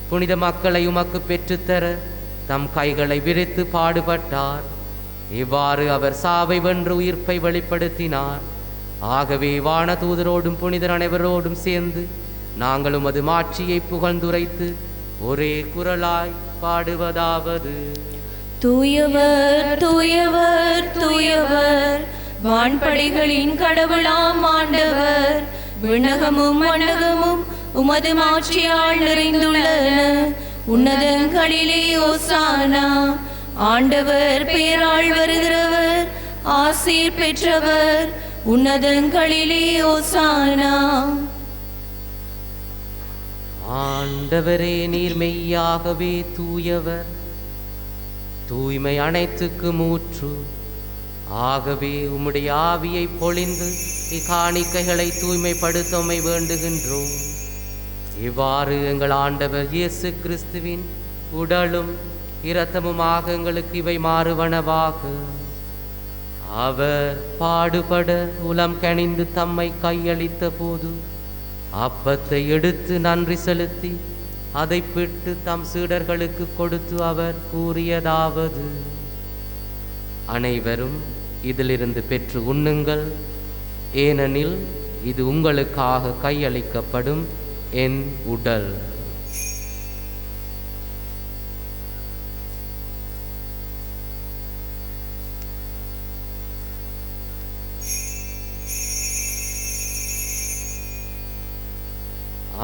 புனித மக்களை உமக்கு பெற்றுத்தர தம் கைகளை விரித்து பாடுபட்டார். இவ்வாறு அவர் சாவை வென்று உயிர்ப்பை வெளிப்படுத்தினார். ஆகவே வானதூதரோடும் புனிதர் அனைவரோடும் சேர்ந்து நாங்கள் உமது மாட்சியை புகழ்ந்துரைத்து ஒரே குரலாய் பாடுவதாவது: தூயவர் தூயவர் தூயவர், வான்படைகளின் கடவுளாம் ஆண்டவர். விண்ணகமும் மண்ணகமும் உமது மாட்சியால் நிறைந்துள்ளன. உன்னதங்களிலே ஓசானா. ஆண்டவர் பெயரால் வருகிறவர் ஆசீர் பெற்றவர். உன்னதங்களிலே ஓசானா. ஆண்டவரே, நீர் மெய்யாகவே தூயவர், தூய்மை அனைத்துக்கும் ஊற்று. ஆகவே உம்முடைய ஆவியை பொழிந்து இக்காணிக்கைகளை தூய்மைப்படுத்தமை வேண்டுகின்றோம். இவ்வாறு எங்கள் ஆண்டவர் இயேசு கிறிஸ்துவின் உடலும் இரத்தமுமாக எங்களுக்கு இவை மாறுவனவாக. அவர் பாடுபட உளம் கனிந்து தம்மை கையளித்த போது அப்பத்தை எடுத்து நன்றி செலுத்தி அதை பிட்டு தம் சீடர்களுக்கு கொடுத்து அவர் கூறியதாவது: அனைவரும் இதிலிருந்து பெற்று உண்ணுங்கள், ஏனெனில் இது உங்களுக்காக கையளிக்கப்படும் என் உடல்.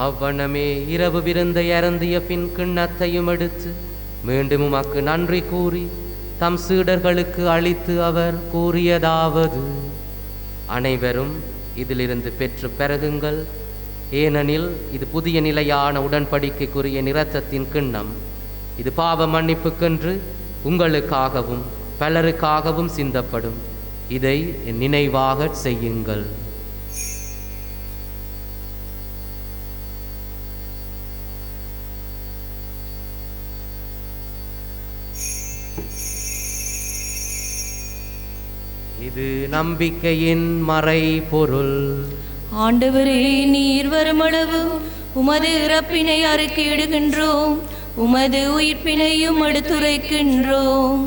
அவ்வண்ணமே இரவு விருந்தை அருந்திய பின் கிண்ணத்தையும் எடுத்து மீண்டும் உமக்கு நன்றி கூறி தம் சீடர்களுக்கு அளித்து அவர் கூறியதாவது: அனைவரும் இதிலிருந்து பெற்று பெருகுங்கள், ஏனெனில் இது புதிய நிலையான உடன்படிக்கைக்குரிய இரத்தத்தின் கிண்ணம். இது பாவ மன்னிப்புக்கென்று உங்களுக்காகவும் பலருக்காகவும் சிந்தப்படும். இதை நினைவாக செய்யுங்கள். இது நம்பிக்கையின் மறை பொருள். ஆண்டவரே, நீர் வருமளவு உமது இறப்பினை அறிக்கையிடுகின்றோம், உமது உயிர்ப்பினையும் எடுத்துரைக்கின்றோம்.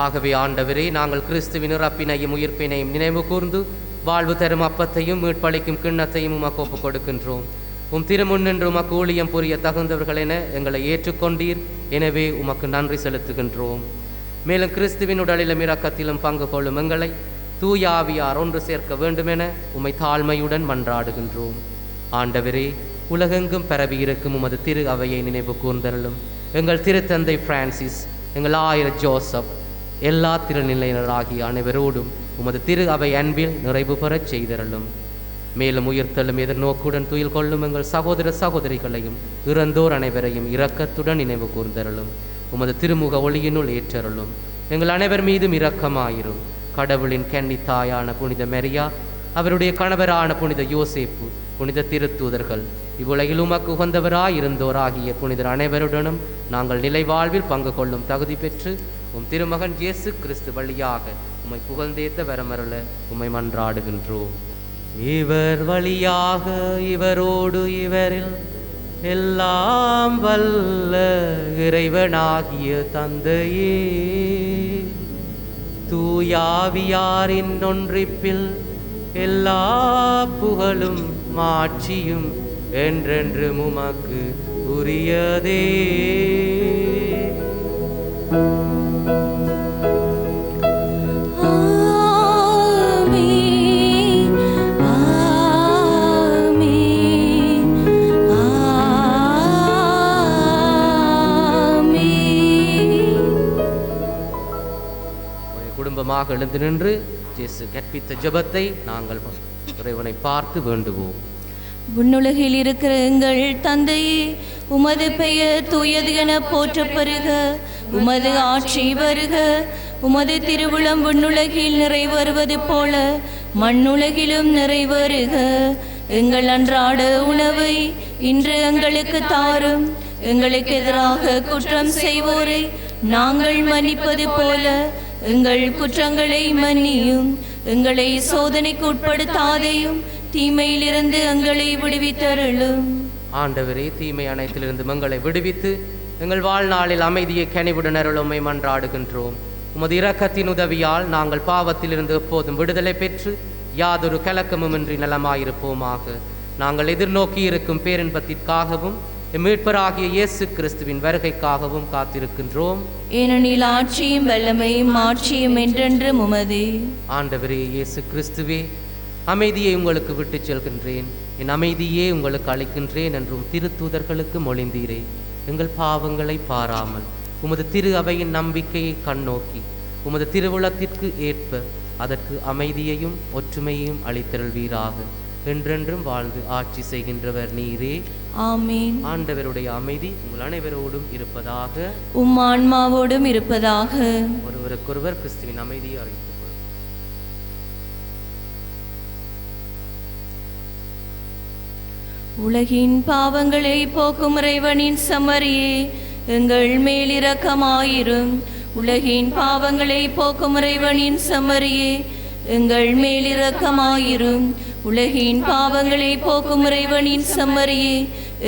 ஆகவே ஆண்டவரே, நாங்கள் கிறிஸ்துவின் இறப்பினையும் உயிர்ப்பினையும் நினைவு கூர்ந்து வாழ்வு தரும் அப்பத்தையும் மீட்பளிக்கும் கிண்ணத்தையும் உமக்கு ஒப்புக் கொடுக்கின்றோம். உம் திருமுன்னின்று உமக்கு ஊழியம் புரிய தகுந்தவர்கள் என எங்களை ஏற்றுக்கொண்டீர். எனவே உமக்கு நன்றி செலுத்துகின்றோம். மேலும் கிறிஸ்துவின் உடலிலும் இரக்கத்திலும் பங்கு கொள்ளும் எங்களை தூய ஆவியார் ஒன்று சேர்க்க வேண்டுமென உம்மை தாழ்மையுடன் மன்றாடுகின்றோம். ஆண்டவரே, உலகெங்கும் பரவியிருக்கும் உமது திரு அவையை நினைவு கூர்ந்தருளும். எங்கள் திருத்தந்தை பிரான்சிஸ், எங்கள் ஆயர் ஜோசப், எல்லா திருநிலையினராகிய அனைவரோடும் உமது திரு அவை அன்பில் நிறைவு பெறச் செய்தருளும். மேலும் உயிர்த்தலும் எதிர்நோக்குடன் துயில் கொள்ளும் எங்கள் சகோதர சகோதரிகளையும் இறந்தோர் அனைவரையும் இரக்கத்துடன் நினைவு கூர்ந்தருளும். உமது திருமுக ஒளியினுள் ஏற்றருளும். எங்கள் அனைவர் மீதும் இரக்கமாயிரும். கடவுளின் கன்னித்தாயான புனித மரியா, அவருடைய கணவரான புனித யோசேப்பு, புனித திருத்தூதர்கள், இவ்வுலகில் உமக்கு உகந்தவராயிருந்தோராகிய புனிதர் அனைவருடனும் நாங்கள் நிலை வாழ்வில் பங்கு கொள்ளும் தகுதி பெற்று உம் திருமகன் இயேசு கிறிஸ்து வழியாக உம்மை புகழ்ந்தேத்த வரமருள உம்மை மன்றாடுகின்றோம். இவர் வழியாக இவரோடு இவரில் எல்லாம் வல்ல இறைவனாகிய தந்தையே, தூயாவியாரின் ஒன்றிப்பில் எல்லா புகழும் மாட்சியும் என்றென்று உமக்கு உரியதே. நமக்காக எழுந்து நின்று இயேசு கற்பித்த ஜெபத்தை நாங்கள் இறைவனை பார்த்து வேண்டுவோம். விண்ணுலகில் இருக்கிற எங்கள் தந்தையே, உமது பெயர் தூயது என போற்றப் பெறுக. உமது ஆட்சி வருக. உமது திருவுளம் விண்ணுலகில் நிறைவேறுவது போல மண்ணுலகிலும் நிறைவேறுக. எங்கள் அன்றாட உணவை இன்று எங்களுக்கு தாரும். எங்களுக்கு எதிராக குற்றம் செய்வோரை நாங்கள் மன்னிப்பது போல எங்கள் குற்றங்களை மன்னியும். எங்களை சோதனைக்கு உட்படுத்தாதையும், தீமையிலிருந்து எங்களை விடுவித்தருளும். ஆண்டவரே, தீமை அனைத்திலிருந்து எங்களை விடுவித்து எங்கள் வாழ்நாளில் அமைதியை கனிவுடன் அருளுமை மன்றாடுகின்றோம். உமது இரக்கத்தின் உதவியால் நாங்கள் பாவத்திலிருந்து எப்போதும் விடுதலை பெற்று யாதொரு கலக்கமுமின்றி நலமாயிருப்போமாக. நாங்கள் எதிர்நோக்கி இருக்கும் பேரின்பத்திற்காகவும் மீட்பராகிய இயேசு கிறிஸ்துவின் வருகைக்காகவும் காத்திருக்கின்றோம். ஏனெனில் ஆட்சியும் வல்லமையும் மாட்சியும் என்றென்றும் உமதே. ஆண்டவரே இயேசு கிறிஸ்துவே, அமைதியை உங்களுக்கு விட்டுச் செல்கின்றேன், என் அமைதியே உங்களுக்கு அளிக்கின்றேன் என்றும் திருத்தூதர்களுக்கு மொழிந்தீரே. எங்கள் பாவங்களை பாராமல் உமது திரு அவையின் நம்பிக்கையை கண்ணோக்கி உமது திருவுளத்திற்கு ஏற்ப அதற்கு அமைதியையும் ஒற்றுமையையும் அளித்தருள்வீராக. என்றென்றும் வாழ்ந்து ஆட்சி செய்கின்றவர் நீரே. ஆமீன். ஆண்டவருடைய அமைதி உங்கள் அனைவரோடும் இருப்பதாக. உம் ஆன்மாவோடும் இருப்பதாக. ஒருவருக்கொருவர் கிறிஸ்துவின் அமைதியை அறிவித்துக் கொள்ளும். உலகின் பாவங்களை போக்கும் இறைவனின் சமரியே, எங்கள் மேலிரக்கமாயிரும். உலகின் பாவங்களை போக்கும் இறைவனின் சமரியே, எங்கள் மேலிரக்கமாயிரும். உலகின் பாவங்களை போக்கும் இறைவனின் சமரியே,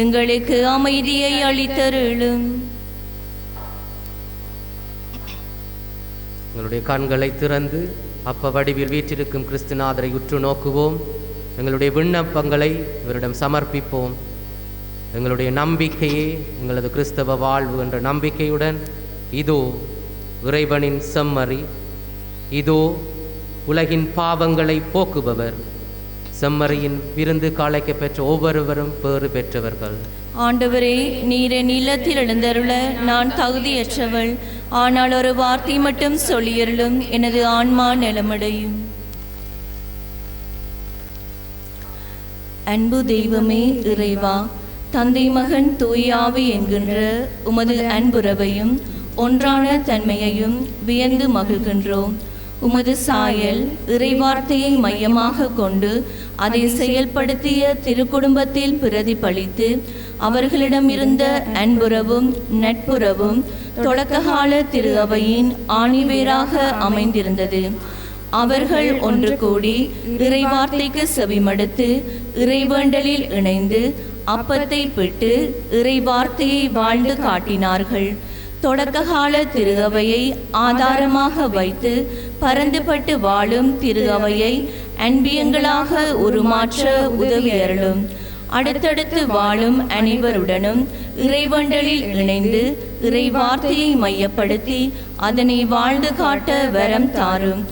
எங்களுக்கு அமைதியை அளித்தருளும். எங்களுடைய கண்களை திறந்து அப்ப வடிவில் வீற்றிருக்கும் கிறிஸ்துநாதரை உற்று நோக்குவோம். எங்களுடைய விண்ணப்பங்களை இவரிடம் சமர்ப்பிப்போம். எங்களுடைய நம்பிக்கையே எங்களது கிறிஸ்தவ வாழ்வு என்ற நம்பிக்கையுடன் இதோ இறைவனின் செம்மறி, இதோ உலகின் பாவங்களை போக்குபவர், செம்மறியின் விருந்து காளைக்க பெற்ற ஒவ்வொருவரும் பேறு பெற்றவர்கள். ஆண்டவரே, நீர் என் இல்லத்தில் எழுந்தருள நான் தகுதியற்றவள். ஆனால் ஒரு வார்த்தை மட்டும் சொல்லியருளும், எனது ஆன்மா நலமடையும். அன்பு தெய்வமே இறைவா, தந்தை மகன் தூயாவி என்கின்ற உமது அன்புறவையும் ஒன்றான தன்மையையும் வியந்து மகிழ்கின்றோம். உமது சாயல் இறைவார்த்தையை மையமாக கொண்டு அதை செயல்படுத்திய திருக்குடும்பத்தில் பிரதிபலித்து அவர்களிடம் இருந்த அன்புறவும் நட்புறவும் தொடக்ககால திரு அவையின் ஆணிவேராக அமைந்திருந்தது. அவர்கள் ஒன்று கூடி இறைவார்த்தைக்கு செவிமடுத்து இறைவேண்டலில் இணைந்து அப்பத்தை பிட்டு இறைவார்த்தையை வாழ்ந்து காட்டினார்கள். தொடக்ககால திரு அவையை ஆதாரமாக வைத்து பரந்துபட்டு வாழும் திரு அவையை அன்பியங்களாக உருமாற்ற உதவியருளும். அடுத்தடுத்து வாழும் அனைவருடனும் இறைவண்டலில் இணைந்து இறைவார்த்தையை மையப்படுத்தி அதனை வாழ்ந்து காட்ட வரம் தாரும்.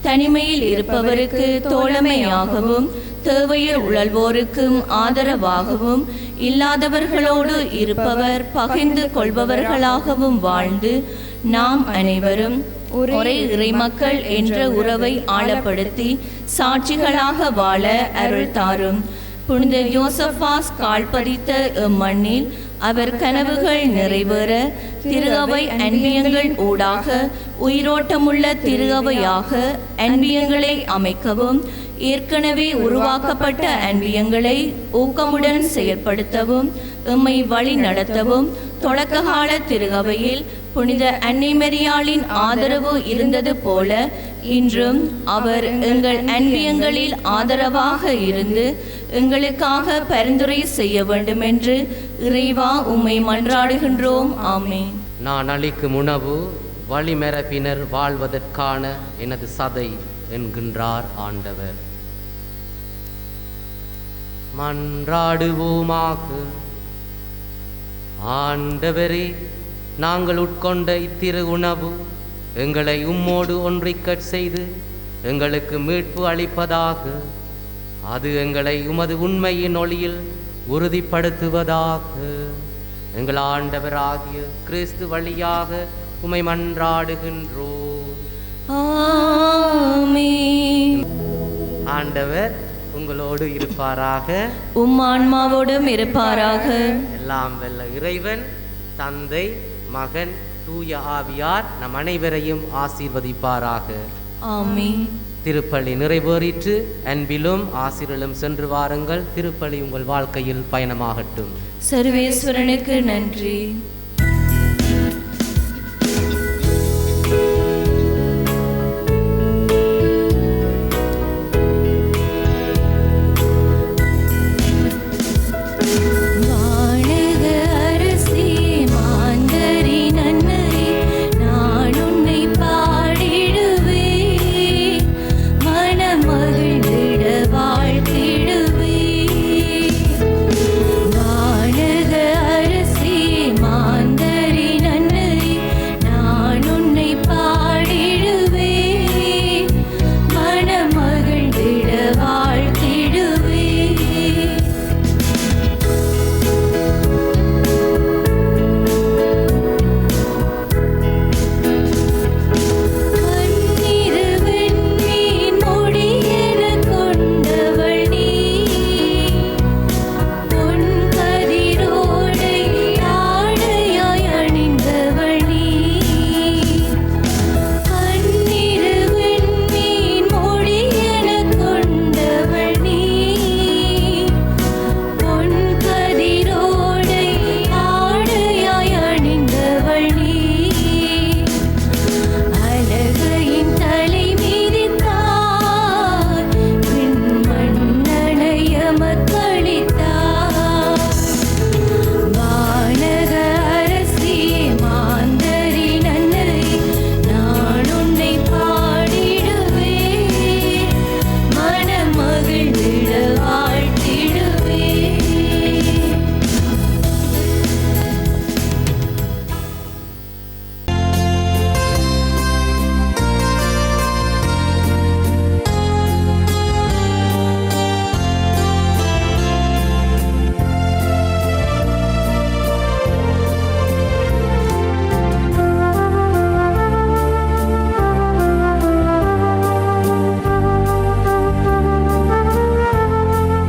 தனிமையில் இருப்பவருக்கு தோழமையாகவும் தேவையில் உழல்வோருக்கும் ஆதரவாகவும் இல்லாதவர்களோடு இருப்பவர் பகிர்ந்து கொள்பவர்களாகவும் வாழ்ந்து நாம் அனைவரும் ஒரே இறைமக்கள் என்ற உறவை ஆழப்படுத்தி சாட்சிகளாக வாழ அருள் தாரும். புனித யோசபாஸ் கால்பதித்த மண்ணில் அவர் கனவுகள் நிறைவேற திரு அவை அன்பியங்கள் ஊடாக உயிரோட்டமுள்ள திரு அவையாக அன்பியங்களை அமைக்கவும் ஏற்கனவே உருவாக்கப்பட்ட அன்பியங்களை ஊக்கமுடன் செயல்படுத்தவும் எம்மை வழி நடத்தவும் தொடக்ககால திரு அவையில் புனித அன்னை மரியாளின் ஆதரவு இருந்தது போல இன்றும் அவர் எங்கள் அன்பியங்களில் ஆதரவாக இருந்து எங்களுக்காக பரிந்துரை செய்ய வேண்டும் என்று இறைவா உம்மை மன்றாடுகின்றோம். ஆமென். நான் அளிக்கும் உணவு வழிமரபினர் வாழ்வதற்கான எனது சதை என்கின்றார் ஆண்டவர். மன்றாடுவோமாக. ஆண்டவரே, நாங்கள் உட்கொண்ட இத்திரு உணவு எங்களை உம்மோடு ஒன்றிக்கச் செய்து எங்களுக்கு மீட்பு அளிப்பதாக. அது எங்களை உமது உண்மையின் ஒளியில் உறுதிப்படுத்துவதாக. எங்கள் ஆண்டவராகிய கிறிஸ்து வழியாக உம்மை மன்றாடுகின்றோம். ஆமென். ஆண்டவர் உங்களோடு இருப்பாராக. உம் ஆன்மாவோடும் இருப்பாராக. எல்லாம் வல்ல இறைவன் தந்தை மகன் தூய ஆவியார் நம் அனைவரையும் ஆசீர்வதிப்பாராக. ஆமென். திருப்பலி நிறைவேறிற்று. அன்பிலும் ஆசிரிலும் சென்று வாருங்கள். திருப்பலி உங்கள் வாழ்க்கையில் பயணமாகட்டும். சர்வேஸ்வரனுக்கு நன்றி.